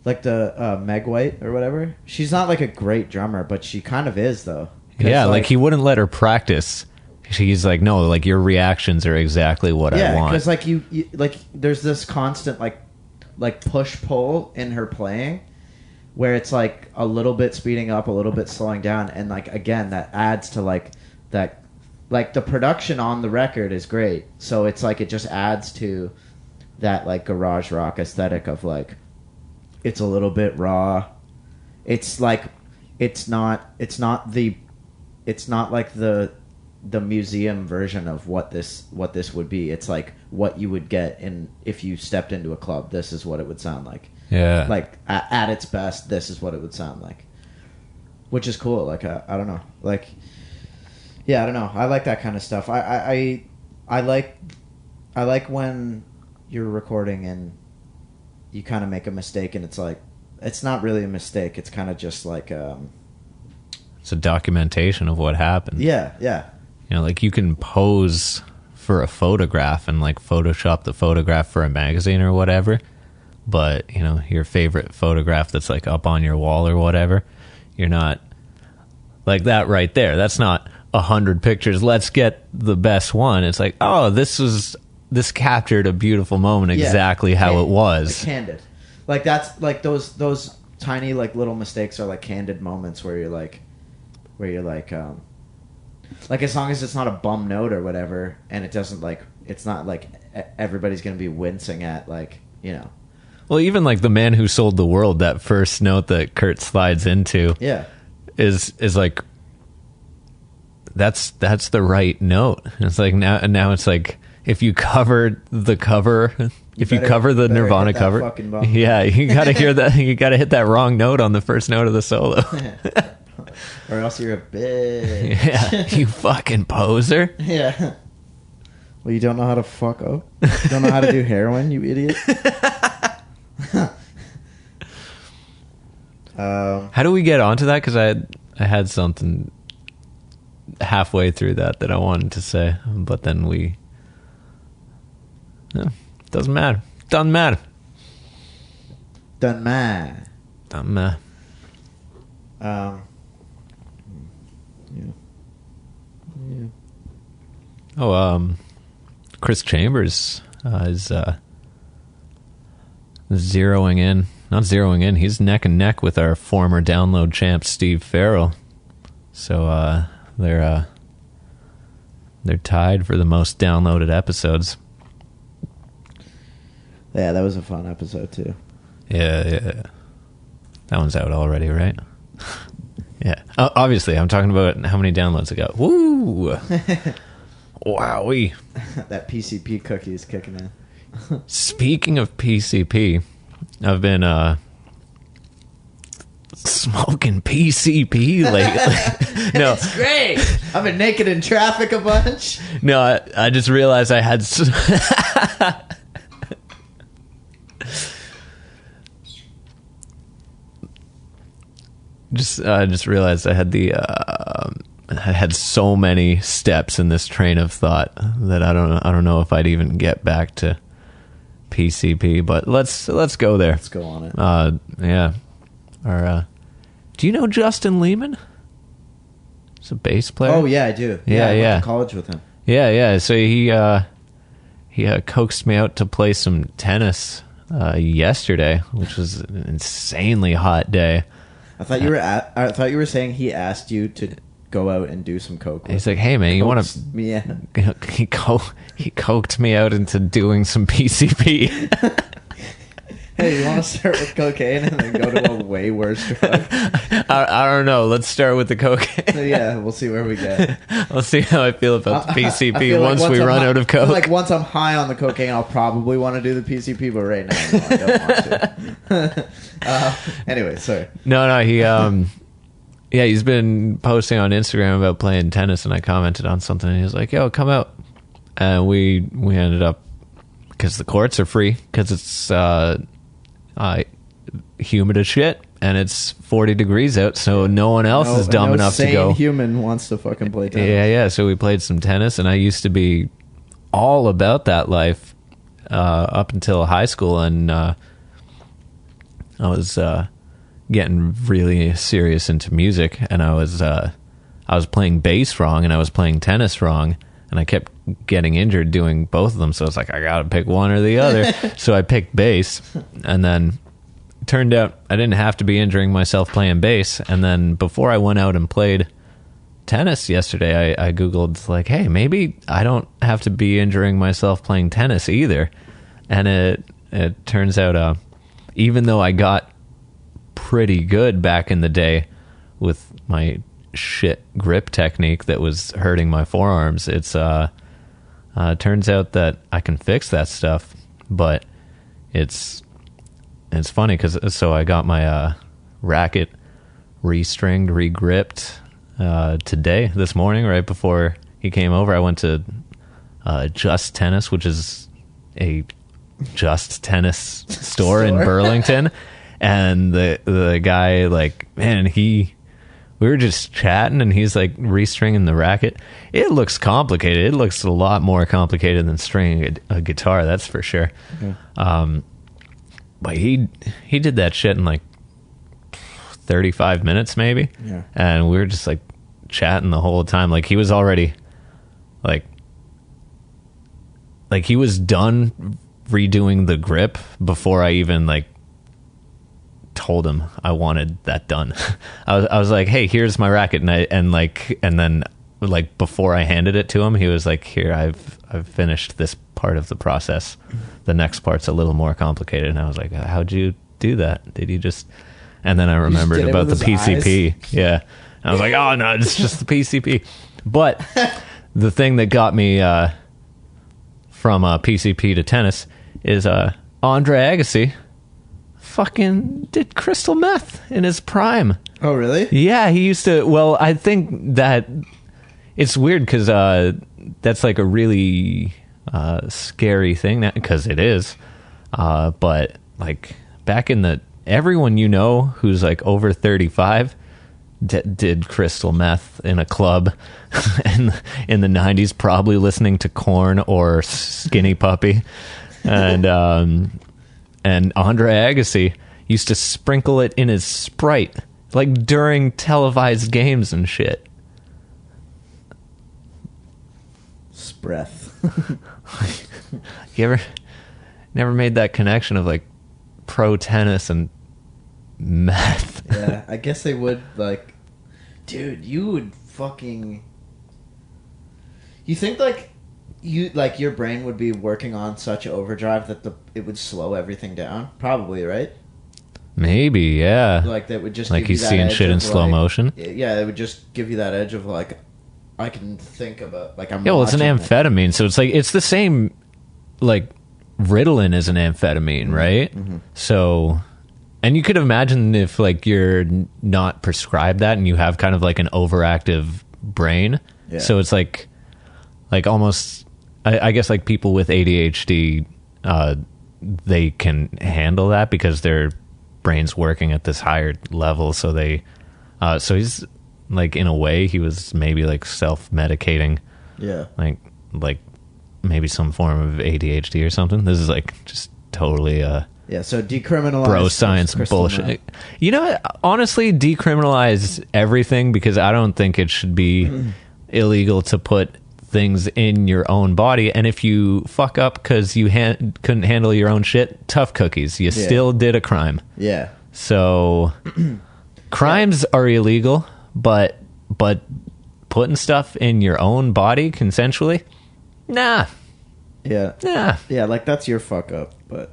the Meg White or whatever. She's not like a great drummer, but she kind of is though. Yeah, like he wouldn't let her practice. He's like, no, like your reactions are exactly what I want. Yeah, because like you like there's this constant like push pull in her playing, where it's like a little bit speeding up, a little bit slowing down, and like again that adds to like that, like the production on the record is great, so it's like it just adds to that like garage rock aesthetic of like it's a little bit raw. It's like it's not like the museum version of what this would be. It's like what you would get in if you stepped into a club. This is what it would sound like. Yeah, like at its best, this is what it would sound like, which is cool. Like I don't know, like yeah, I don't know. I like that kind of stuff. I like when you're recording and you kind of make a mistake and it's like it's not really a mistake. It's kind of just like it's a documentation of what happened. Yeah. You know, like you can pose for a photograph and like Photoshop the photograph for a magazine or whatever, but you know, your favorite photograph that's like up on your wall or whatever, you're not like that right there. That's not 100 pictures. Let's get the best one. It's like, oh, this captured a beautiful moment exactly how it was. Like candid. Like that's like those tiny like little mistakes are like candid moments where you're like as long as it's not a bum note or whatever, and it doesn't like it's not like everybody's gonna be wincing at like, you know. Well, even like The Man Who Sold the World, that first note that Kurt slides into, is like that's the right note. It's like now it's like if you cover the cover, if you cover the Nirvana cover, yeah, you gotta hear that. You gotta hit that wrong note on the first note of the solo. Or else you're a bitch. Yeah, you fucking poser. Yeah. Well, you don't know how to fuck up? You don't know how to do heroin, you idiot? How do we get onto that? Because I had something halfway through that I wanted to say, but then doesn't matter. Doesn't matter. Doesn't matter. Doesn't matter. Yeah. Oh, Chris Chambers is zeroing in. Not zeroing in. He's neck and neck with our former download champ Steve Farrell. So they're tied for the most downloaded episodes. Yeah, that was a fun episode too. Yeah. That one's out already, right? Yeah. Obviously, I'm talking about how many downloads it got. Woo! Wowee. That PCP cookie is kicking in. Speaking of PCP, I've been smoking PCP lately. No, it's great. I've been naked in traffic a bunch. No, I just realized I had. Just realized I had so many steps in this train of thought that I don't know if I'd even get back to PCP, but let's go there. Let's go on it. Yeah. Do you know Justin Lehman? He's a bass player. Oh yeah, I do. Yeah, I went to college with him. Yeah. So he coaxed me out to play some tennis yesterday, which was an insanely hot day. I thought you were saying he asked you to go out and do some coke. He's like, "Hey man, you want to?" Yeah. He coked me out into doing some PCP. Hey, you want to start with cocaine and then go to a way worse drug? I don't know. Let's start with the cocaine. So yeah, we'll see where we get. I'll see how I feel about the PCP once we run out of coke. Like once I'm high on the cocaine, I'll probably want to do the PCP, but right now no, I don't want to. Anyway, sorry. No, Yeah, he's been posting on Instagram about playing tennis, and I commented on something, and he was like, "Yo, come out." And we ended up, because the courts are free, because it's humid as shit, and it's 40 degrees out, so no one else is dumb enough to go. No human wants to fucking play tennis. Yeah. So we played some tennis, and I used to be all about that life up until high school, and I was getting really serious into music, and I was playing bass wrong, and I was playing tennis wrong, and I kept getting injured doing both of them, so I was like, I gotta pick one or the other. So I picked bass, and then it turned out I didn't have to be injuring myself playing bass. And then before I went out and played tennis yesterday, I googled like, hey, maybe I don't have to be injuring myself playing tennis either. And it turns out even though I got pretty good back in the day with my shit grip technique that was hurting my forearms, it turns out that I can fix that stuff. But it's funny because I got my racket restringed, regripped today, this morning, right before he came over. I went to Just Tennis, which is a Just Tennis store in Burlington, and the guy, like, man, we were just chatting, and he's like restringing the racket. It looks complicated. It looks a lot more complicated than stringing a guitar, that's for sure. Mm-hmm. But he did that shit in like 35 minutes maybe. Yeah. And we were just like chatting the whole time. Like he was already like he was done redoing the grip before I even like told him I wanted that done. I was like, hey, here's my racket, and then before I handed it to him, he was like, here, I've finished this part of the process. The next part's a little more complicated. And I was like, how'd you do that? Did you just... And then I remembered about the PCP. Eyes? Yeah. And I was like, oh no, it's just the PCP. But the thing that got me from PCP to tennis is Andre Agassi fucking did crystal meth in his prime. Oh, really? Yeah, he used to... Well, I think that it's weird because that's like a really scary thing, because it is. But like back in the... Everyone you know who's like over 35 did crystal meth in a club in the 90s, probably listening to Korn or Skinny Puppy. And Andre Agassi used to sprinkle it in his Sprite, like during televised games and shit. Breath. You ever never made that connection of like pro tennis and meth? Yeah, I guess they would. Like, dude, you would fucking... You think like your brain would be working on such overdrive that it would slow everything down? Probably, right? Maybe, yeah. Like that would just like give he's you that seeing edge shit in of, slow like, motion. Yeah, it would just give you that edge of like, I can think about, like, I'm... Yeah, well, it's an amphetamine, so it's like it's the same. Like Ritalin is an amphetamine, right? Mm-hmm. So, and you could imagine if like you're not prescribed that and you have kind of like an overactive brain. Yeah. So it's like almost, I guess like people with ADHD, they can handle that because their brain's working at this higher level. So so he's like, in a way, he was maybe like self-medicating. Yeah. Like maybe some form of ADHD or something. This is like just totally yeah, so decriminalize bro science bullshit. Meth. You know what? Honestly, decriminalize everything, because I don't think it should be illegal to put things in your own body. And if you fuck up because you couldn't handle your own shit, tough cookies. You still did a crime. Yeah. So crimes are illegal, but putting stuff in your own body consensually, nah. Yeah. Yeah. Yeah, like that's your fuck up, but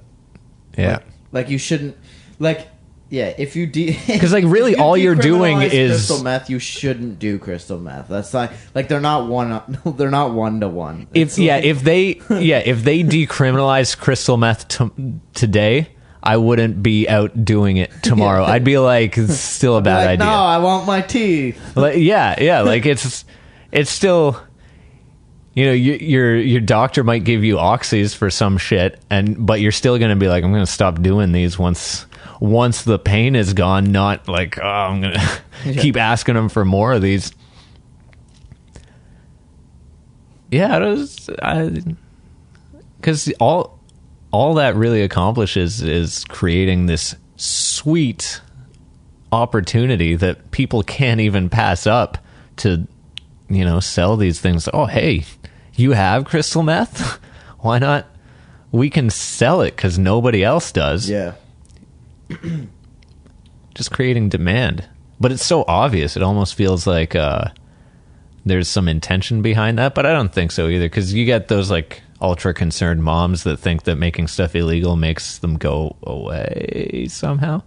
yeah. Like you shouldn't, like, yeah, if you because like really all you're doing is crystal meth, you shouldn't do crystal meth. That's like they're not one to one. If they decriminalize crystal meth today, I wouldn't be out doing it tomorrow. I'd be like, it's still a bad idea. No, I want my teeth. Like, yeah. Like it's still, you know, your doctor might give you oxys for some shit, but you're still gonna be like, I'm gonna stop doing these once the pain is gone. Not like, oh, I'm gonna keep asking them for more of these. Yeah, because all that really accomplishes is creating this sweet opportunity that people can't even pass up to, you know, sell these things. Oh, hey, you have crystal meth? Why not? We can sell it because nobody else does. Yeah. Just creating demand. But it's so obvious. It almost feels like there's some intention behind that, but I don't think so either, because you get those like ultra concerned moms that think that making stuff illegal makes them go away somehow.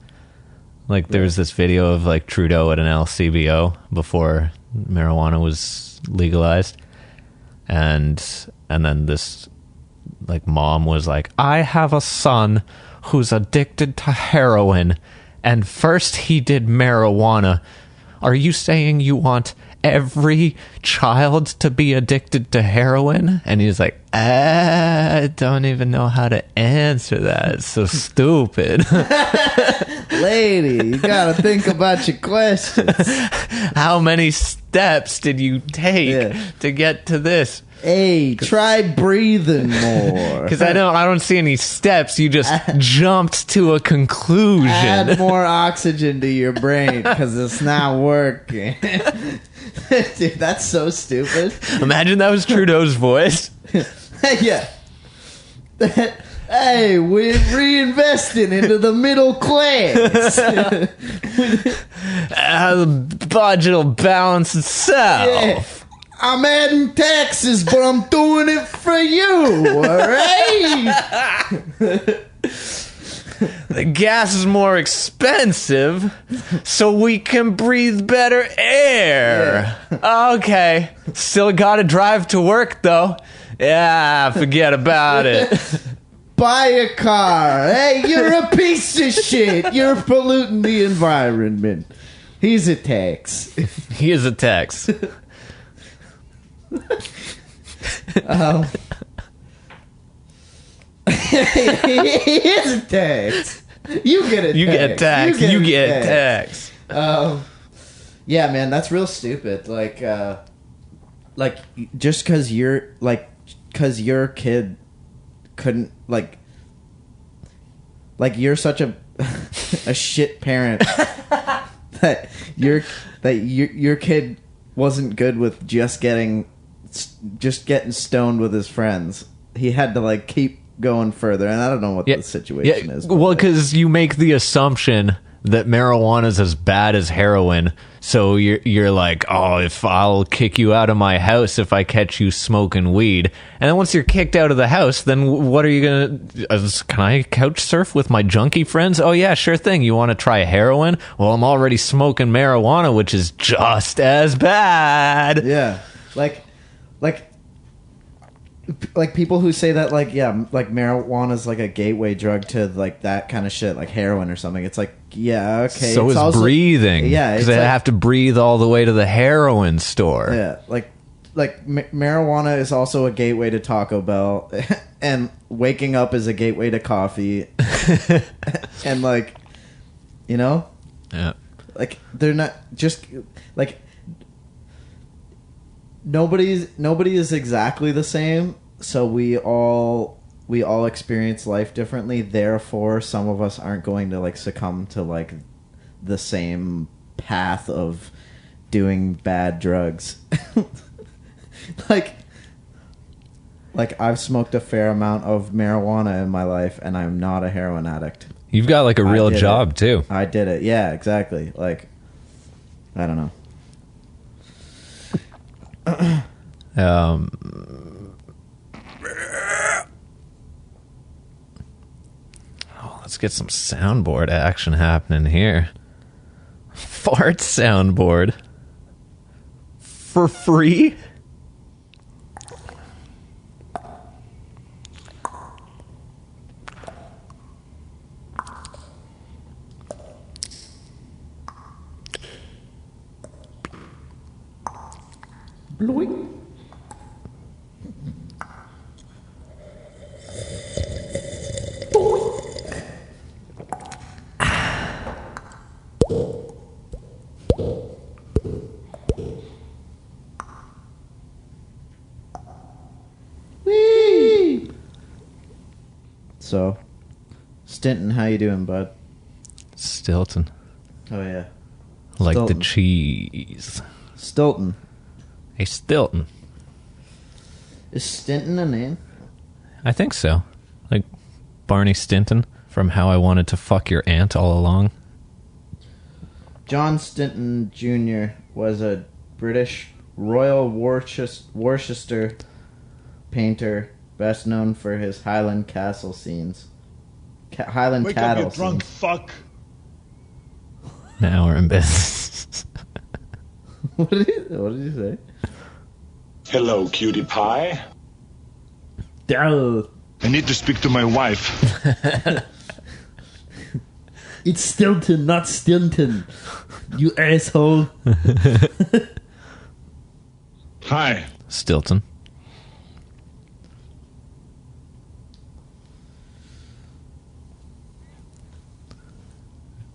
Like there was this video of like Trudeau at an LCBO before marijuana was legalized, and then this like mom was like, I have a son who's addicted to heroin, and first he did marijuana. Are you saying you want every child to be addicted to heroin? And he's like, I don't even know how to answer that. It's so stupid. Lady, you gotta think about your questions. How many steps did you take to get to this? Hey, try breathing more. Because I don't see any steps. You just jumped to a conclusion. Add more oxygen to your brain because it's not working. Dude, that's so stupid. Imagine that was Trudeau's voice. Yeah. Hey, we're reinvesting into the middle class. The budget will balance itself. Yeah. I'm adding taxes, but I'm doing it for you, alright? The gas is more expensive, so we can breathe better air. Yeah. Okay. Still gotta drive to work, though. Yeah, forget about it. Buy a car. Hey, you're a piece of shit. You're polluting the environment. He's a tax. He is a tax. He is a tax. You get a tax. You get tax. You get tax. Yeah, man, that's real stupid. Like just because your kid couldn't like you're such a shit parent that your kid wasn't good with just getting stoned with his friends. He had to like keep going further, and I don't know what the situation is. Well, because you make the assumption that marijuana is as bad as heroin, so you're like, oh, if I'll kick you out of my house if I catch you smoking weed. And then once you're kicked out of the house, then what are you gonna? Can I couch surf with my junkie friends? Oh yeah, sure thing. You want to try heroin? Well, I'm already smoking marijuana, which is just as bad. Yeah, like people who say that like marijuana is like a gateway drug to like that kind of shit, like heroin or something. It's like, yeah, okay. So it's also breathing. Yeah, because they have to breathe all the way to the heroin store. Yeah, like marijuana is also a gateway to Taco Bell, and waking up is a gateway to coffee, and like, you know, yeah, like they're not just like. Nobody is exactly the same, so we all experience life differently. Therefore, some of us aren't going to like succumb to like the same path of doing bad drugs. like I've smoked a fair amount of marijuana in my life, and I'm not a heroin addict. You've got like a real job too. I did it. Yeah, exactly. Like, I don't know. Let's get some soundboard action happening here. Fart soundboard for free. Bloink. Whee! So, Stinton, how you doing, bud? Stilton. Oh yeah, Like Stilton. the cheese. Stilton. Hey, Stilton. Is Stinton a name? I think so. Like Barney Stinton from How I Wanted to Fuck Your Aunt All Along. John Stinton Jr. was a British Royal Worcester painter, best known for his Highland Castle scenes. Highland Wake Cattle up, you drunk scenes. fuck. Now we're in business. What did he say? Hello, cutie pie. Oh, I need to speak to my wife. it's Stilton, not Stinton. You asshole. Hi. Stilton.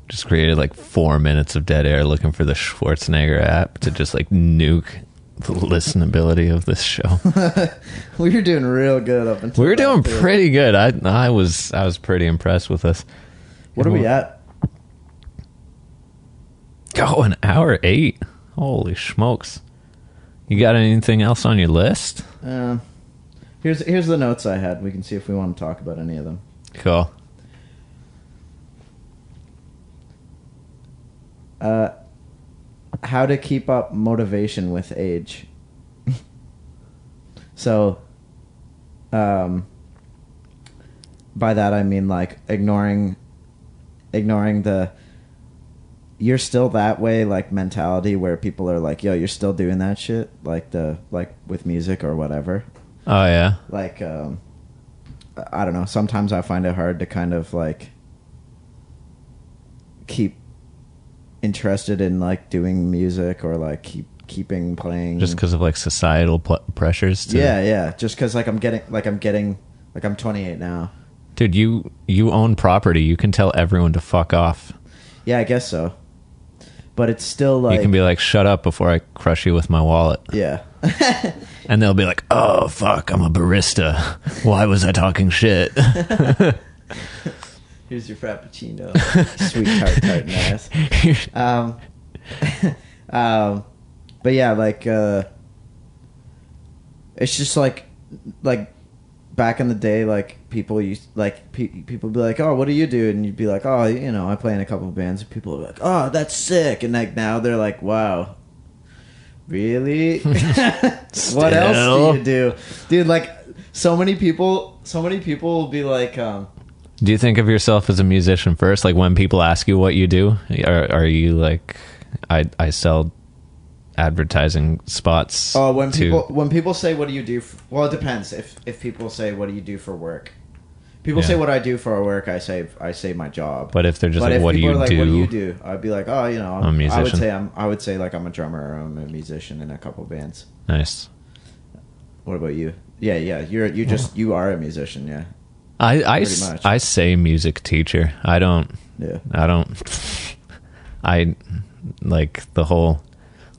Just created like 4 minutes of dead air looking for the Schwarzenegger app to just like nuke the listenability of this show. We were doing real good up until We were doing that, too. pretty good. I was pretty impressed with us. What are we at? Oh, an hour 8. Holy smokes. You got anything else on your list? Here's the notes I had. We can see if we want to talk about any of them. Cool. How to keep up motivation with age. So, by that I mean like ignoring the "you're still that way" like mentality where people are like, "Yo, you're still doing that shit," like with music or whatever. Oh, yeah. Like, I don't know. Sometimes I find it hard to kind of like keep interested in like doing music or like keeping playing Just because of like societal pressures. yeah just because like I'm 28 now. Dude, you own property. You can tell everyone to fuck off. Yeah, I guess so, but it's still like You can be like, shut up before I crush you with my wallet. yeah. And they'll be like, oh, fuck, I'm a barista. Why was I talking shit? Here's your frappuccino. Sweet tart ass. But yeah, like it's just like back in the day, like people used like people be like, "Oh, what do you do?" And you'd be like, "Oh, you know, I play in a couple of bands." And people are like, "Oh, that's sick." And like now they're like, "Wow, really? What else do you do, dude?" Like so many people will be like, Do you think of yourself as a musician first? Like when people ask you what you do, are you like, I sell advertising spots? "Oh, when to- people say what do you do?" Well, it depends. If people say what do you do for work, people Yeah. say what I do for work. I say my job. But if they're just But like, if what do people you are like, do? "What do you do?" I'd be like, "Oh, you know, I'm a musician." I would say like I'm a drummer or I'm a musician in a couple bands." Nice. What about you? Yeah, you are a musician, yeah. I Pretty much. I say music teacher. I like the whole,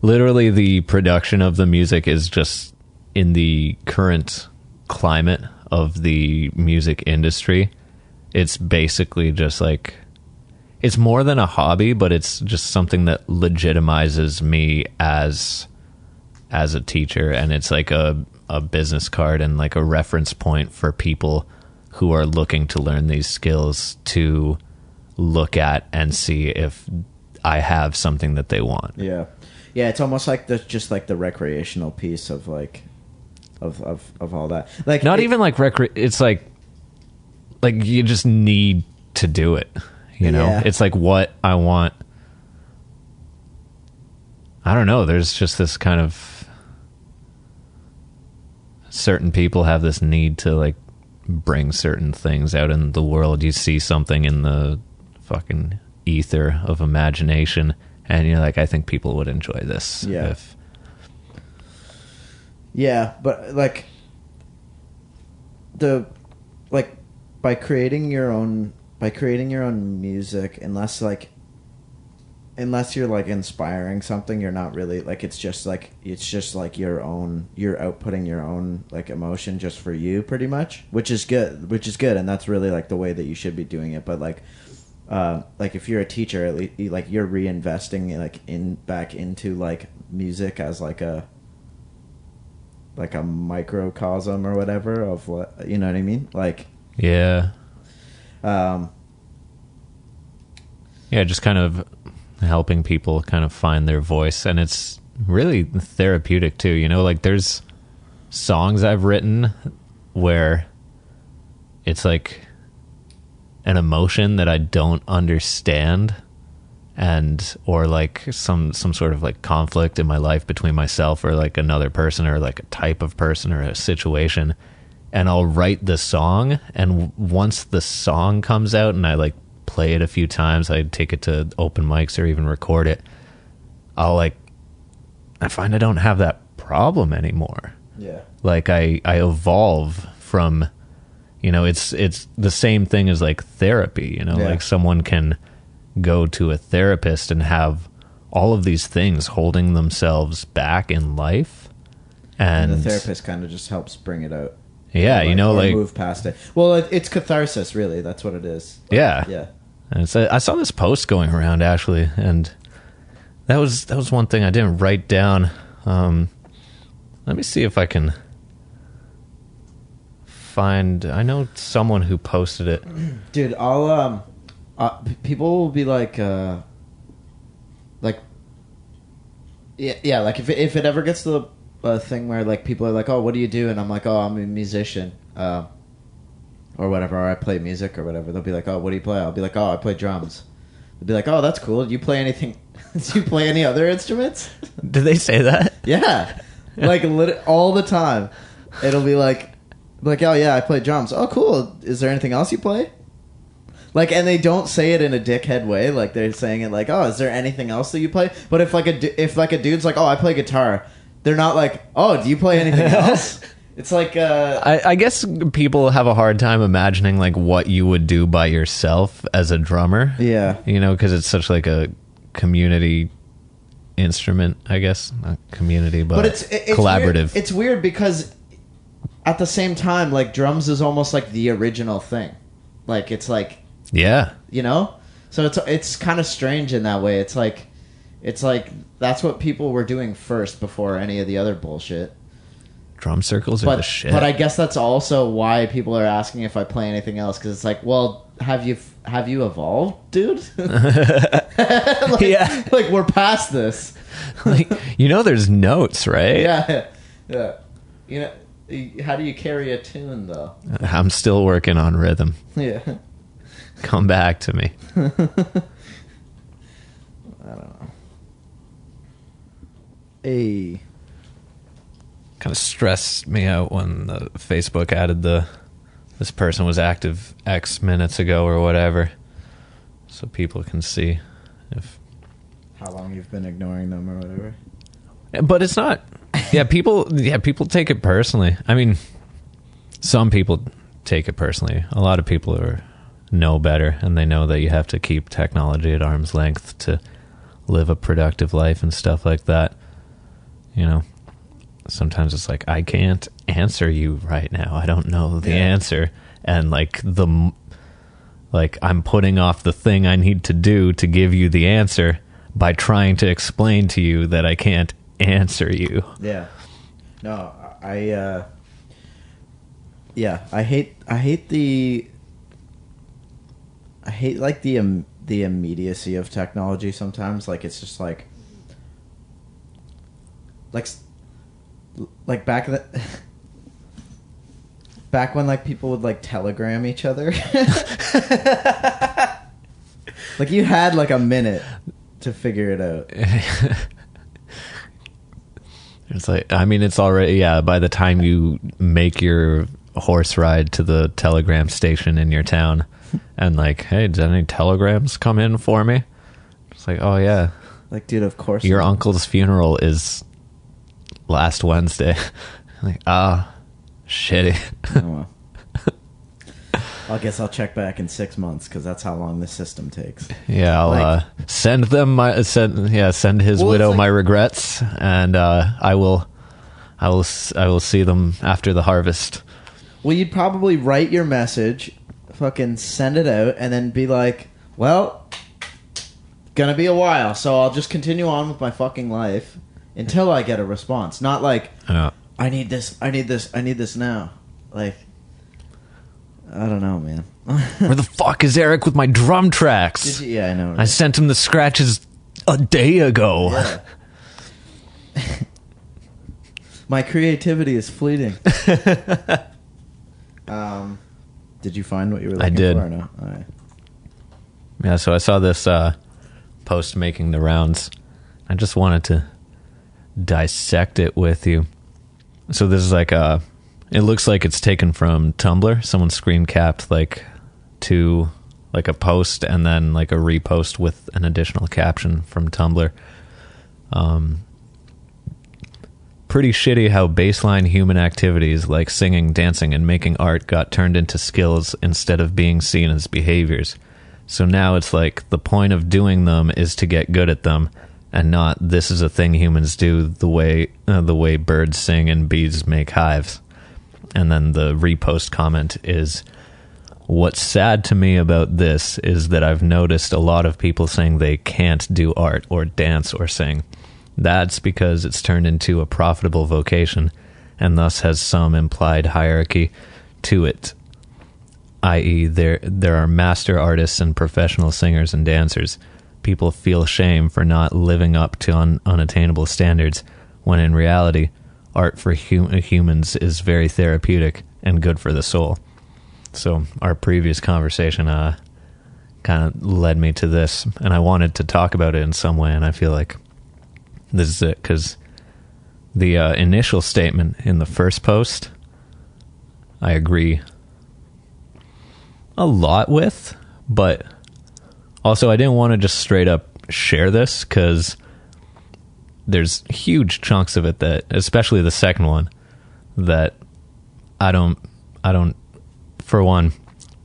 literally the production of the music is just in the current climate of the music industry. It's basically just like, it's more than a hobby, but it's just something that legitimizes me as a teacher. And it's like a business card and like a reference point for people who are looking to learn these skills to look at and see if I have something that they want. Yeah. Yeah, it's almost like the recreational piece of like of all that. Like Not even like it's like you just need to do it, you know? Yeah. It's like what I want. I don't know, there's just this kind of, certain people have this need to like bring certain things out in the world. You see something in the fucking ether of imagination and you're like, I think people would enjoy this. Yeah. Yeah, but like by creating your own music, unless you're like inspiring something, you're not really like it's just like your own, you're outputting your own like emotion just for you pretty much, which is good, and that's really like the way that you should be doing it. But like if you're a teacher, at least like you're reinvesting like back into like music as like a microcosm or whatever of what, you know what I mean? Like, yeah, just kind of helping people kind of find their voice, and it's really therapeutic too, you know? Like there's songs I've written where it's like an emotion that I don't understand, or like some sort of like conflict in my life between myself or like another person or like a type of person or a situation, and I'll write the song, and once the song comes out and I like play it a few times, I take it to open mics or even record it, I find I don't have that problem anymore. yeah, Like I evolve from, you know, it's the same thing as like therapy, you know, Yeah. like someone can go to a therapist and have all of these things holding themselves back in life, and the therapist kind of just helps bring it out. yeah, you know, or like move past it. Well, it's catharsis, really. That's what it is. yeah. Yeah. And I saw this post going around actually, and that was one thing I didn't write down. Let me see if I can find. I know someone who posted it. Dude, I'll people will be like yeah, like if it ever gets to the thing where like people are like, oh, what do you do? And I'm like, oh, I'm a musician, or whatever, or I play music or whatever. They'll be like, oh, what do you play? I'll be like, oh, I play drums. They'll be like, oh, that's cool. Do you play anything? Do you play any other instruments? Did they say that? Yeah, like all the time. It'll be like, oh yeah, I play drums. Oh, cool. Is there anything else you play? Like, and they don't say it in a dickhead way. Like they're saying it like, oh, is there anything else that you play? But if a dude's like, oh, I play guitar, they're not like, oh, do you play anything else? It's like, I guess people have a hard time imagining like what you would do by yourself as a drummer. yeah, You know, because it's such like a community instrument, I guess. Not community, but it's collaborative. Weird. It's weird because at the same time, like drums is almost like the original thing. Like it's like, Yeah. you know, so it's kind of strange in that way. It's like that's what people were doing first before any of the other bullshit. Drum circles are the shit. But I guess that's also why people are asking if I play anything else, because it's like, well, have you evolved, dude? Like, yeah. like we're past this. Like, you know, there's notes, right? Yeah, yeah. You know, how do you carry a tune though? I'm still working on rhythm. Yeah, Come back to me. I don't know. Hey. Kind of stressed me out when Facebook added this person was active X minutes ago or whatever, so people can see if How long you've been ignoring them or whatever. But it's not. Yeah, people take it personally. I mean, some people take it personally. A lot of people know better, and they know that you have to keep technology at arm's length to live a productive life and stuff like that. You know, sometimes it's like, I can't answer you right now. I don't know the answer, and I'm putting off the thing I need to do to give you the answer by trying to explain to you that I can't answer you. Yeah. No, I hate like the immediacy of technology sometimes. Like it's just like back when like people would like telegram each other. Like you had like a minute to figure it out. It's like, I mean, it's already, by the time you make your horse ride to the telegram station in your town and like, hey, did any telegrams come in for me? It's like, oh yeah. Like, dude, of course. Your uncle's funeral is last Wednesday. Like, shitty. Oh, well. I guess I'll check back in 6 months because that's how long this system takes. Yeah, I'll send his widow like, my regrets, and I will see them after the harvest. Well, you'd probably write your message, fucking send it out, and then be like, well, gonna be a while, so I'll just continue on with my fucking life until I get a response. Not like, I need this now. Like, I don't know, man. Where the fuck is Eric with my drum tracks? Yeah, I know. Right? I sent him the scratches a day ago. Yeah. My creativity is fleeting. Did you find what you were looking for? Or no? All right. Yeah, so I saw this post making the rounds. I just wanted to dissect it with you. So this is like it looks like it's taken from Tumblr. Someone screen capped to a post and then like a repost with an additional caption from Tumblr. Pretty shitty how baseline human activities like singing, dancing, and making art got turned into skills instead of being seen as behaviors. So now it's like the point of doing them is to get good at them, and not this is a thing humans do the way birds sing and bees make hives. And then the repost comment is, what's sad to me about this is that I've noticed a lot of people saying they can't do art or dance or sing. That's because it's turned into a profitable vocation and thus has some implied hierarchy to it. I.e., there are master artists and professional singers and dancers. People feel shame for not living up to unattainable standards, when in reality, art for humans is very therapeutic and good for the soul. So our previous conversation kind of led me to this, and I wanted to talk about it in some way, and I feel like this is it, because the initial statement in the first post, I agree a lot with, but also I didn't want to just straight up share this, because there's huge chunks of it that, especially the second one, that I don't, for one,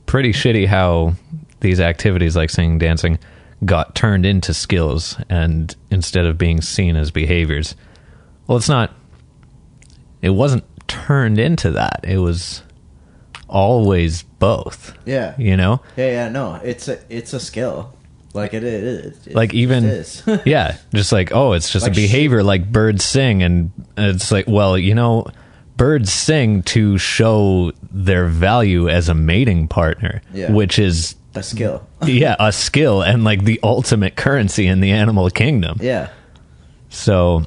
pretty shitty how these activities like singing, dancing got turned into skills and instead of being seen as behaviors. Well, it wasn't turned into that. It was always both. Yeah. You know? Yeah, no. It's a skill. Like it is. Like even is. yeah, just like, oh, it's just like a behavior like birds sing, and it's like, well, birds sing to show their value as a mating partner, which is a skill. Yeah, a skill, and like the ultimate currency in the animal kingdom. Yeah. So,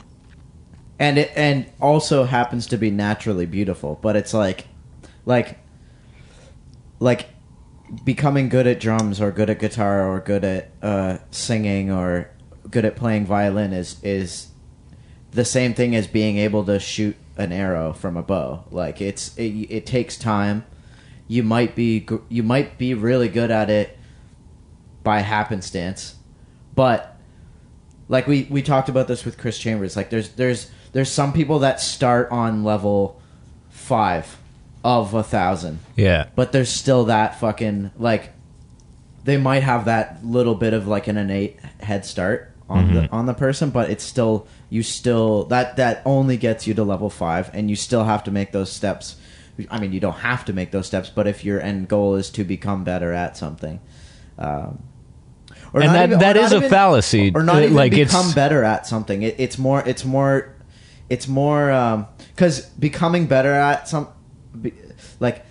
and also happens to be naturally beautiful, but it's like becoming good at drums or good at guitar or good at singing or good at playing violin is the same thing as being able to shoot an arrow from a bow. Like it takes time. You might be really good at it by happenstance, but like we talked about this with Chris Chambers. Like there's some people that start on level 5 of 1,000. Yeah, but there's still that fucking like they might have that little bit of like an innate head start on the person, but it's still that only gets you to level 5, and you still have to make those steps. I mean, you don't have to make those steps, but if your end goal is to become better at something, that is a fallacy, or not even like become better at something. It's more because becoming better at like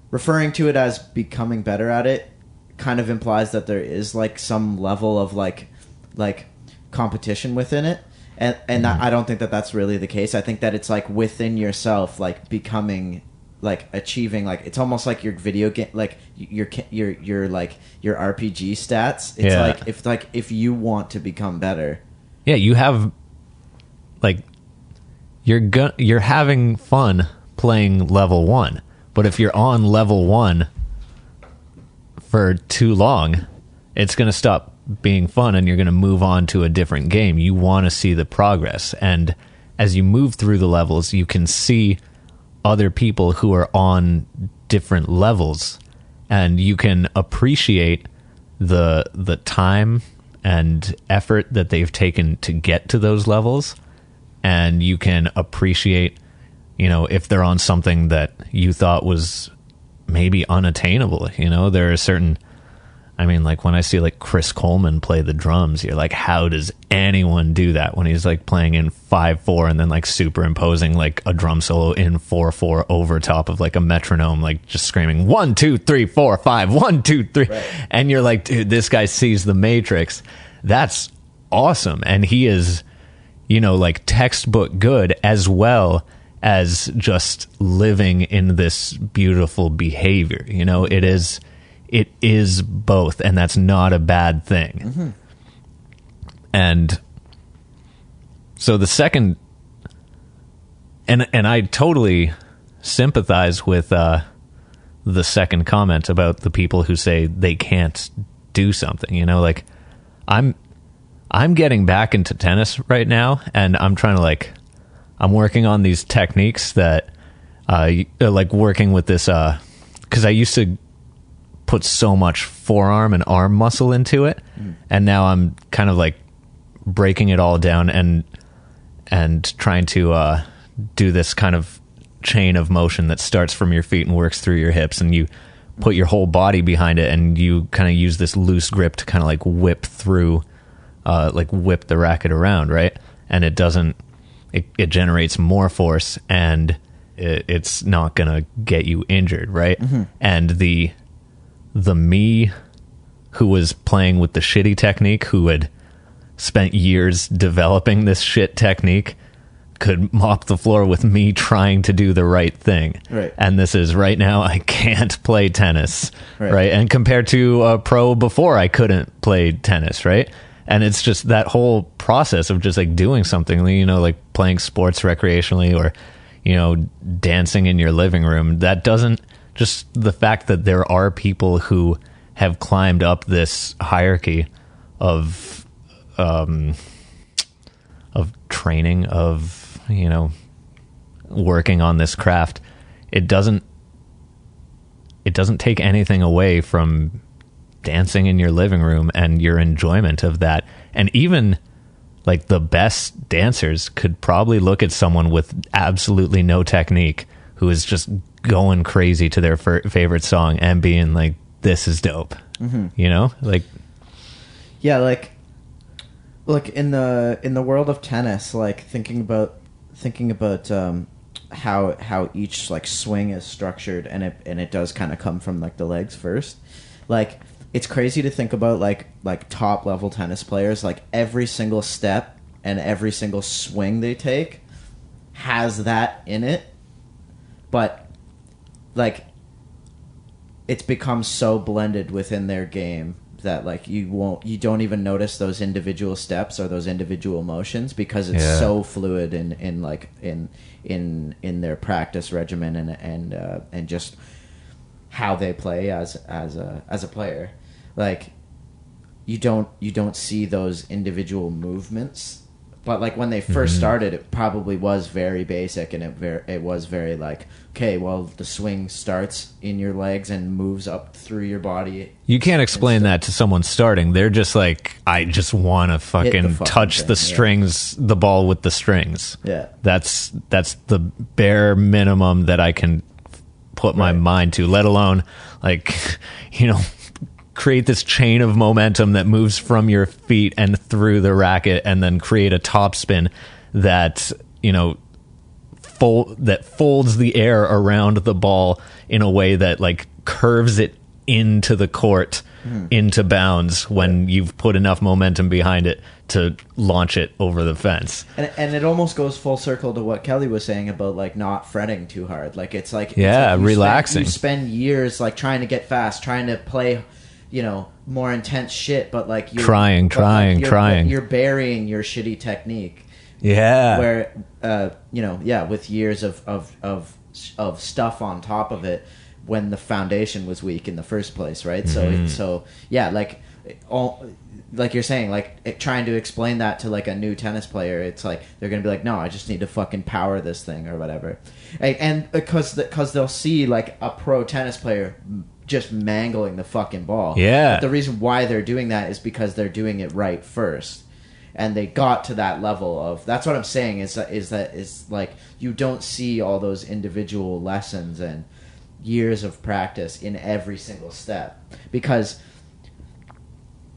referring to it as becoming better at it kind of implies that there is like some level of like competition within it, and I don't think that that's really the case. I think that it's like within yourself, like becoming, like achieving, like it's almost like your video game, like your like your RPG stats. It's if you want to become better, you have like you're having fun playing level 1, but if you're on level 1 for too long, it's going to stop being fun and you're going to move on to a different game. You want to see the progress, and as you move through the levels, you can see other people who are on different levels, and you can appreciate the time and effort that they've taken to get to those levels, and you can appreciate, you know, if they're on something that you thought was maybe unattainable. You know, there are certain, I mean, like when I see like Chris Coleman play the drums, you're like, how does anyone do that when he's like playing in 5/4 and then like superimposing like a drum solo in 4/4 over top of like a metronome, like just screaming 1 2 3 4 5 1 2 3, right. And you're like, dude, this guy sees the Matrix. That's awesome. And he is, you know, like textbook good, as well as just living in this beautiful behavior. You know, it is both, and that's not a bad thing. Mm-hmm. And so the second, and I totally sympathize with the second comment about the people who say they can't do something. You know, like I'm getting back into tennis right now, and I'm trying to like, I'm working on these techniques that like working with this because I used to put so much forearm and arm muscle into it, and now I'm kind of like breaking it all down and trying to do this kind of chain of motion that starts from your feet and works through your hips, and you put your whole body behind it, and you kind of use this loose grip to kind of like whip through, like whip the racket around, right? And it doesn't, it generates more force, and it's not gonna get you injured, right? Mm-hmm. And the me who was playing with the shitty technique, who had spent years developing this shit technique, could mop the floor with me trying to do the right thing. Right. And this is right now, I can't play tennis. Right. And compared to a pro before, I couldn't play tennis. Right. And it's just that whole process of just like doing something, you know, like playing sports recreationally, or, you know, dancing in your living room. That doesn't, just the fact that there are people who have climbed up this hierarchy of training, of, you know, working on this craft, it doesn't take anything away from dancing in your living room and your enjoyment of that. And even like the best dancers could probably look at someone with absolutely no technique who is just going crazy to their favorite song and being like, this is dope. Mm-hmm. You know, like, yeah, like in the world of tennis, like thinking about how each like swing is structured, and it does kind of come from like the legs first. Like, it's crazy to think about like top level tennis players, like every single step and every single swing they take has that in it, but like it's become so blended within their game that like you don't even notice those individual steps or those individual motions, because it's so fluid in their practice regimen and just how they play as a player. Like you don't see those individual movements. But like when they first started, it probably was very basic, and it was very like, okay, well, the swing starts in your legs and moves up through your body. You can't explain that to someone starting. They're just like, I just want to fucking touch the strings, the ball with the strings. Yeah, that's the bare minimum that I can put my mind to. Let alone like, you know, create this chain of momentum that moves from your feet and through the racket, and then create a topspin that, you know, that folds the air around the ball in a way that like curves it into the court, into bounds when you've put enough momentum behind it to launch it over the fence. And it almost goes full circle to what Kelly was saying about like not fretting too hard. Like it's like relaxing. You spend years like trying to get fast, trying to play, you know, more intense shit, but like you're trying. You're burying your shitty technique. Yeah. Where you know, with years of stuff on top of it, when the foundation was weak in the first place, right? So yeah, like all, like you're saying, like trying to explain that to like a new tennis player, it's like they're gonna be like, no, I just need to fucking power this thing or whatever, and because they'll see like a pro tennis player just mangling the fucking ball. Yeah. But the reason why they're doing that is because they're doing it right first, and they got to that level of. That's what I'm saying is like you don't see all those individual lessons and years of practice in every single step, because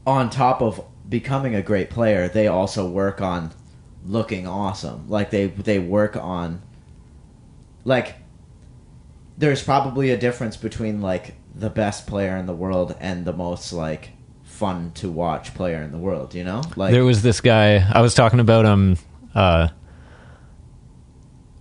on top of becoming a great player, they also work on looking awesome. Like they work on, like, there's probably a difference between like the best player in the world and the most like fun to watch player in the world, you know? Like, there was this guy I was talking about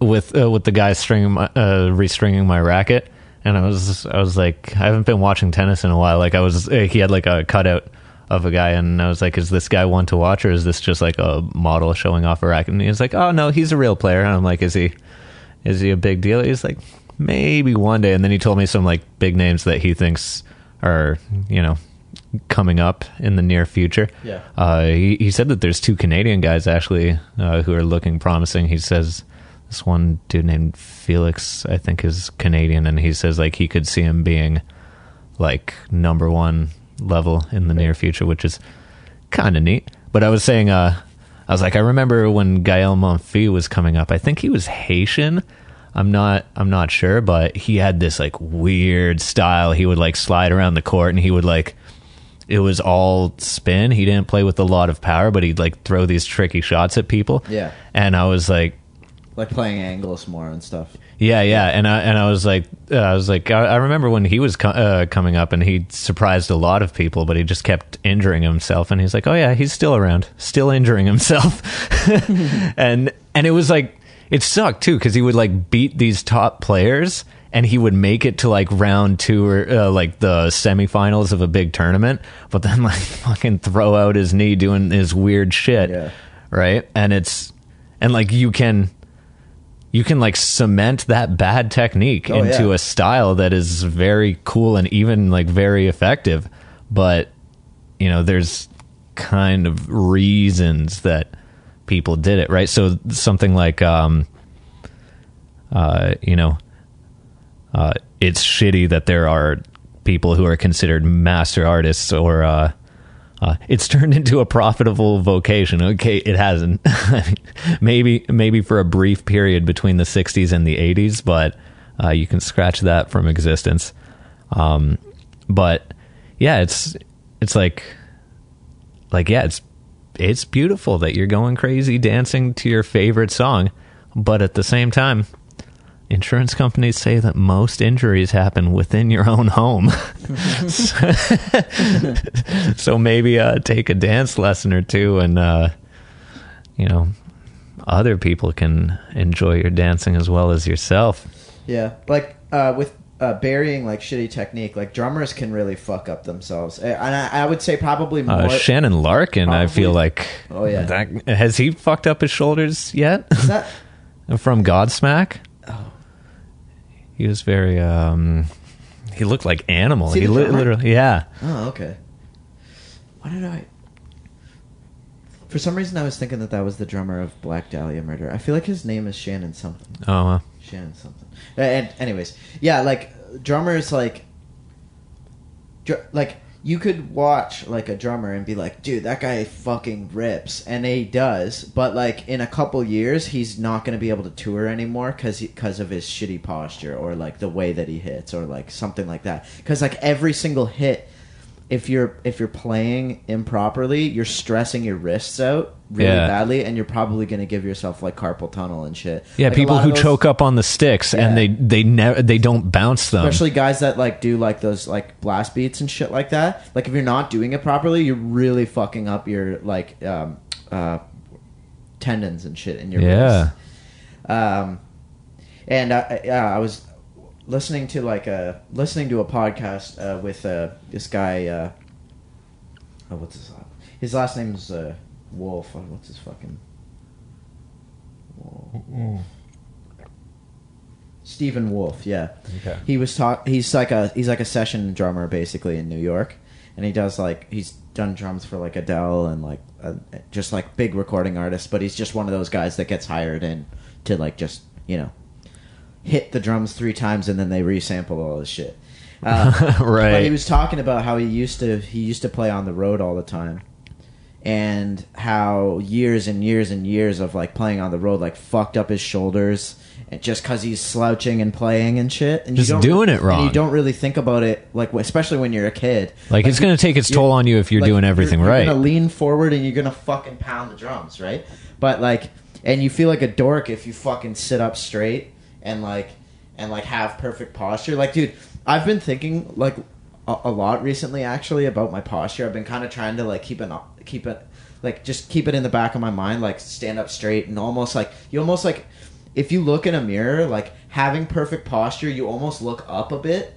with the guy restringing my racket, and I was like, I haven't been watching tennis in a while. Like he had like a cutout of a guy, and I was like, is this guy one to watch, or is this just like a model showing off a racket? And he was like, oh no, he's a real player. And I'm like, is he a big deal? He's like, maybe one day. And then he told me some like big names that he thinks are, you know, coming up in the near future. Yeah. He said that there's 2 Canadian guys actually who are looking promising. He says this one dude named Felix, I think, is Canadian, and he says like he could see him being like number 1 level in the near future, which is kind of neat. But I was saying, I was like, I remember when Gael Monfils was coming up. I think he was Haitian. I'm not sure, but he had this like weird style. He would like slide around the court, and he would like, it was all spin. He didn't play with a lot of power, but he'd like throw these tricky shots at people. Yeah. And I was like playing angles more and stuff. Yeah. And I was like, I remember when he was coming up, and he surprised a lot of people, but he just kept injuring himself. And he's like, oh yeah, he's still around, still injuring himself. and it was like, it sucked too, because he would like beat these top players, and he would make it to like round 2 or like the semifinals of a big tournament, but then like fucking throw out his knee doing his weird shit. Yeah. Right. And like you can like cement that bad technique into a style that is very cool and even like very effective. But, you know, there's kind of reasons that people did it, right? So something like, it's shitty that there are people who are considered master artists, or it's turned into a profitable vocation. Okay, it hasn't. maybe for a brief period between the 60s and the 80s, but you can scratch that from existence. But yeah, it's like yeah, it's beautiful that you're going crazy dancing to your favorite song, but at the same time, insurance companies say that most injuries happen within your own home. So maybe take a dance lesson or two, and other people can enjoy your dancing as well as yourself. Yeah, like with burying like shitty technique, like drummers can really fuck up themselves, and I would say probably more. Shannon Larkin, probably, I feel like. Oh yeah, has he fucked up his shoulders yet? Is that from Godsmack? Oh, he was very. He looked like Animal. He literally, yeah. Oh, okay. Why did I? For some reason, I was thinking that was the drummer of Black Dahlia Murder. I feel like his name is Shannon something. Oh, Shannon something. And anyways, yeah, like drummers, like you could watch like a drummer and be like, dude, that guy fucking rips, and he does. But like in a couple years, he's not going to be able to tour anymore because of his shitty posture, or like the way that he hits, or like something like that. Because like every single hit, if you're playing improperly, you're stressing your wrists out really badly, and you're probably going to give yourself like carpal tunnel and shit. Yeah, like people who choke up on the sticks, and they don't bounce them. Especially guys that like do like those like blast beats and shit like that. Like if you're not doing it properly, you're really fucking up your like tendons and shit in your wrists. And I was listening to a podcast with this guy. What's his last name's Wolf. What's his fucking Wolf? Stephen Wolf. Yeah. Okay. He was he's like a session drummer basically in New York, and he does like he's done drums for like Adele and like just like big recording artists, but he's just one of those guys that gets hired in to like just hit the drums 3 times and then they resample all this shit. Right. But he was talking about how he used to play on the road all the time, and how years and years and years of like playing on the road like fucked up his shoulders, and just because he's slouching and playing and shit, and just doing it wrong. And you don't really think about it, like especially when you're a kid. Like it's going to take its toll on you if you're doing everything right. You're going to lean forward and you're going to fucking pound the drums, right? But like, and you feel like a dork if you fucking sit up straight and like have perfect posture. Like, dude, I've been thinking like a lot recently actually about my posture. I've been kind of trying to like keep it in the back of my mind, like stand up straight and almost like if you look in a mirror, like having perfect posture, you almost look up a bit,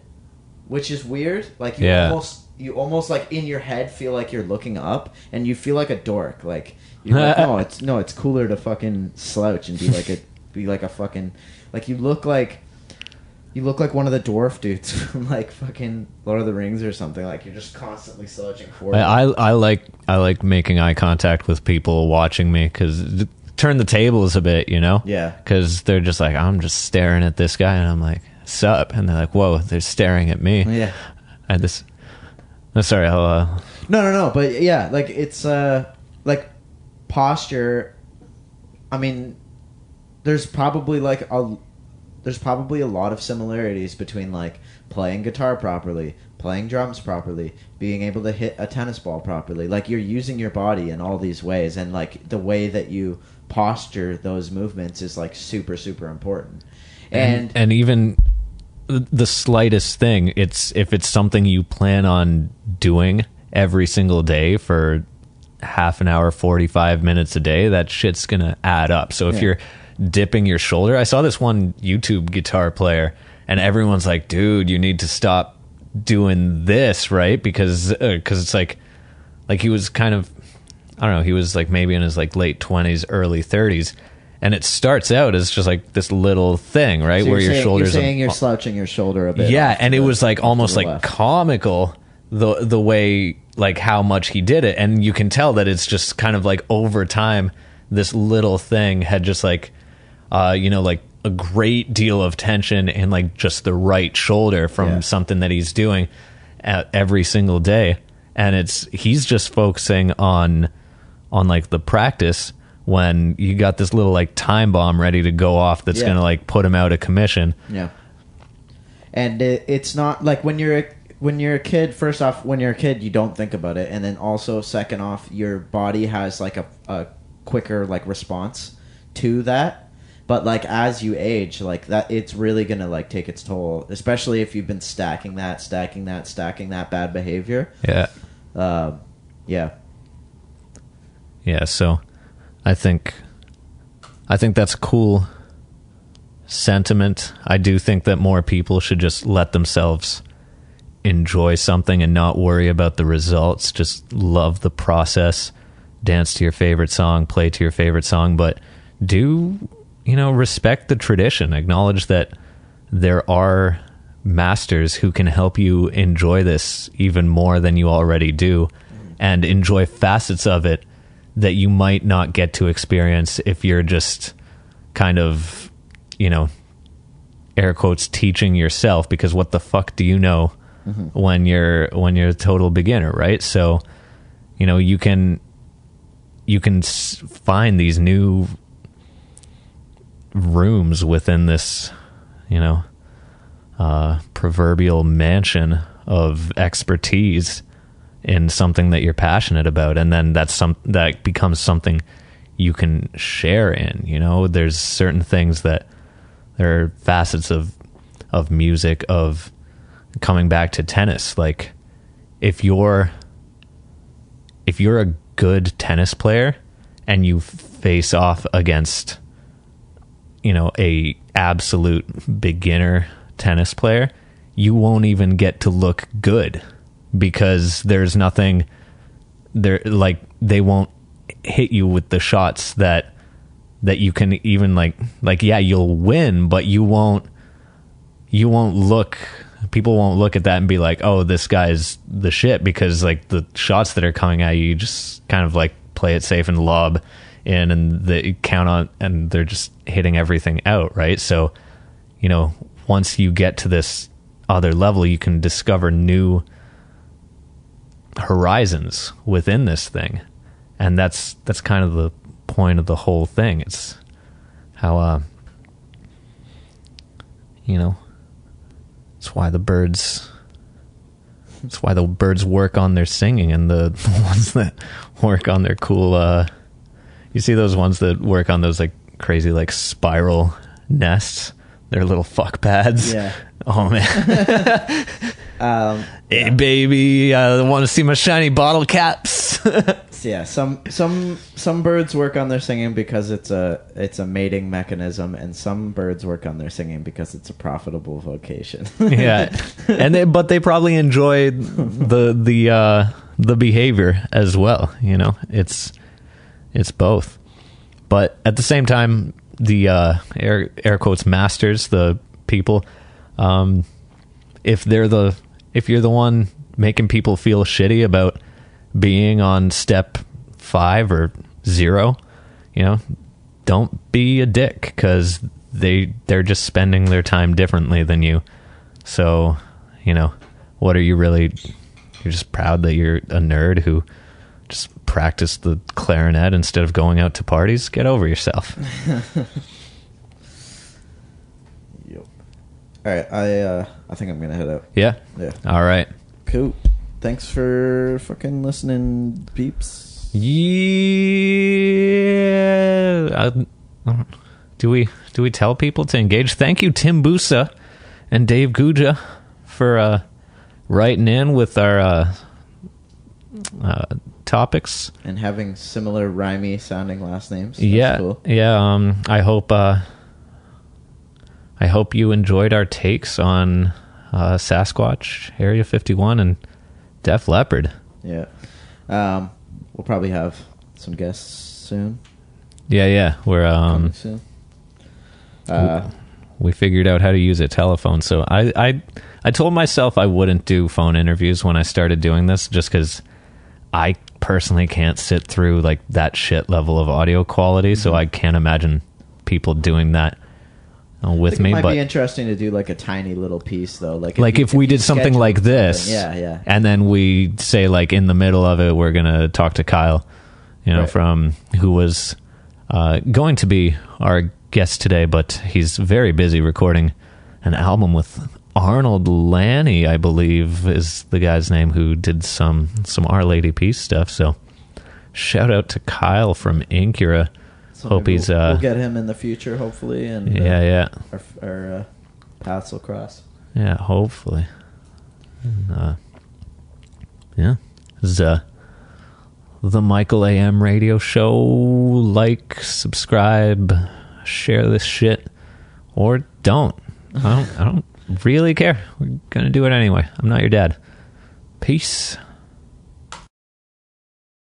which is weird. Like you almost like in your head feel like you're looking up, and you feel like a dork. Like you're like, it's cooler to fucking slouch and be like a fucking, like you look like one of the dwarf dudes from like fucking Lord of the Rings or something. Like you're just constantly slouching forward. I like making eye contact with people watching me, because turn the tables a bit, Yeah. Because they're just like, I'm just staring at this guy, and I'm like, sup? And they're like, whoa, they're staring at me. Yeah. Sorry, I'll... No, but yeah, like it's like posture. I mean, there's probably a lot of similarities between like playing guitar properly, playing drums properly, being able to hit a tennis ball properly. Like you're using your body in all these ways, and like the way that you posture those movements is like super, super important. And even the slightest thing, if it's something you plan on doing every single day for half an hour, 45 minutes a day, that shit's gonna add up. So if you're dipping your shoulder, I saw this one YouTube guitar player, and everyone's like, dude, you need to stop doing this, right? Because it's like he was kind of, I don't know, he was like maybe in his like late 20s, early 30s, and it starts out as just like this little thing, right? So where your shoulders, you're saying you're slouching your shoulder a bit. Yeah, and it was like almost like comical the way, like how much he did it, and you can tell that it's just kind of like over time this little thing had just like like a great deal of tension in like just the right shoulder from something that he's doing every single day, and he's just focusing on like the practice, when you got this little like time bomb ready to go off that's gonna like put him out of commission. Yeah. And it's not like when you're a kid, first off, when you're a kid you don't think about it, and then also second off, your body has like a quicker like response to that. But like as you age, like that, it's really gonna like take its toll, especially if you've been stacking that bad behavior. Yeah, so I think that's a cool sentiment. I do think that more people should just let themselves enjoy something and not worry about the results. Just love the process. Dance to your favorite song, play to your favorite song, but do, respect the tradition. Acknowledge that there are masters who can help you enjoy this even more than you already do, and enjoy facets of it that you might not get to experience if you're just kind of, air quotes, teaching yourself, because what the fuck do you know when you're a total beginner, right? So, you can find these new rooms within this, proverbial mansion of expertise in something that you're passionate about, and then that becomes something you can share in. There's certain things that there are facets of music, of coming back to tennis. Like if you're a good tennis player and you face off against a absolute beginner tennis player, you won't even get to look good, because there's nothing there, like they won't hit you with the shots that you can even like you'll win, but you won't look people won't look at that and be like, oh, this guy's the shit, because like the shots that are coming at you, you just kind of like play it safe and lob in, and they count on, and they're just hitting everything out, right? So, you know, once you get to this other level, you can discover new horizons within this thing, and that's kind of the point of the whole thing. It's how you know, it's why the birds work on their singing, and the ones that work on their cool you see those ones that work on those like crazy like spiral nests, they're little fuck pads. Yeah. Oh man. Hey baby, I want to see my shiny bottle caps. Yeah, some birds work on their singing because it's a mating mechanism, and some birds work on their singing because it's a profitable vocation. Yeah, but they probably enjoy the behavior as well. You know, it's both. But at the same time, the air quotes masters, the people, if you're the one making people feel shitty about being on step 5 or 0, you know, don't be a dick, because they're just spending their time differently than you. So, you know, what are you really? You're just proud that you're a nerd who just practiced the clarinet instead of going out to parties? Get over yourself. Yep. All right, I think I'm gonna head out. Yeah. All right. Cool. Thanks for fucking listening, peeps. Yeah. Do we tell people to engage? Thank you, Tim Busa and Dave Guja, for writing in with our topics And having similar rhymey sounding last names. That's yeah, cool. yeah. I hope you enjoyed our takes on Sasquatch, Area 51, and Def Leppard. Yeah. We'll probably have some guests soon. Yeah. We're Coming soon. we figured out how to use a telephone. So I told myself I wouldn't do phone interviews when I started doing this, just because I personally can't sit through like that shit level of audio quality. So I can't imagine people doing that with me. It might But be interesting to do like a tiny little piece though. Like if we did something schedule like this, Yeah. and then we say like in the middle of it, we're gonna talk to Kyle, you know, Right. from who was going to be our guest today, but he's very busy recording an album with Arnold Lanny, I believe is the guy's name, who did some Our Lady Peace stuff. So shout out to Kyle from Incura. So Hope maybe he's we'll get him in the future, hopefully, and yeah. our paths will cross. Yeah, hopefully. And, yeah. This is the Michael AM radio show. Like, subscribe, share this shit, or don't. I don't really care. We're gonna do it anyway. I'm not your dad. Peace.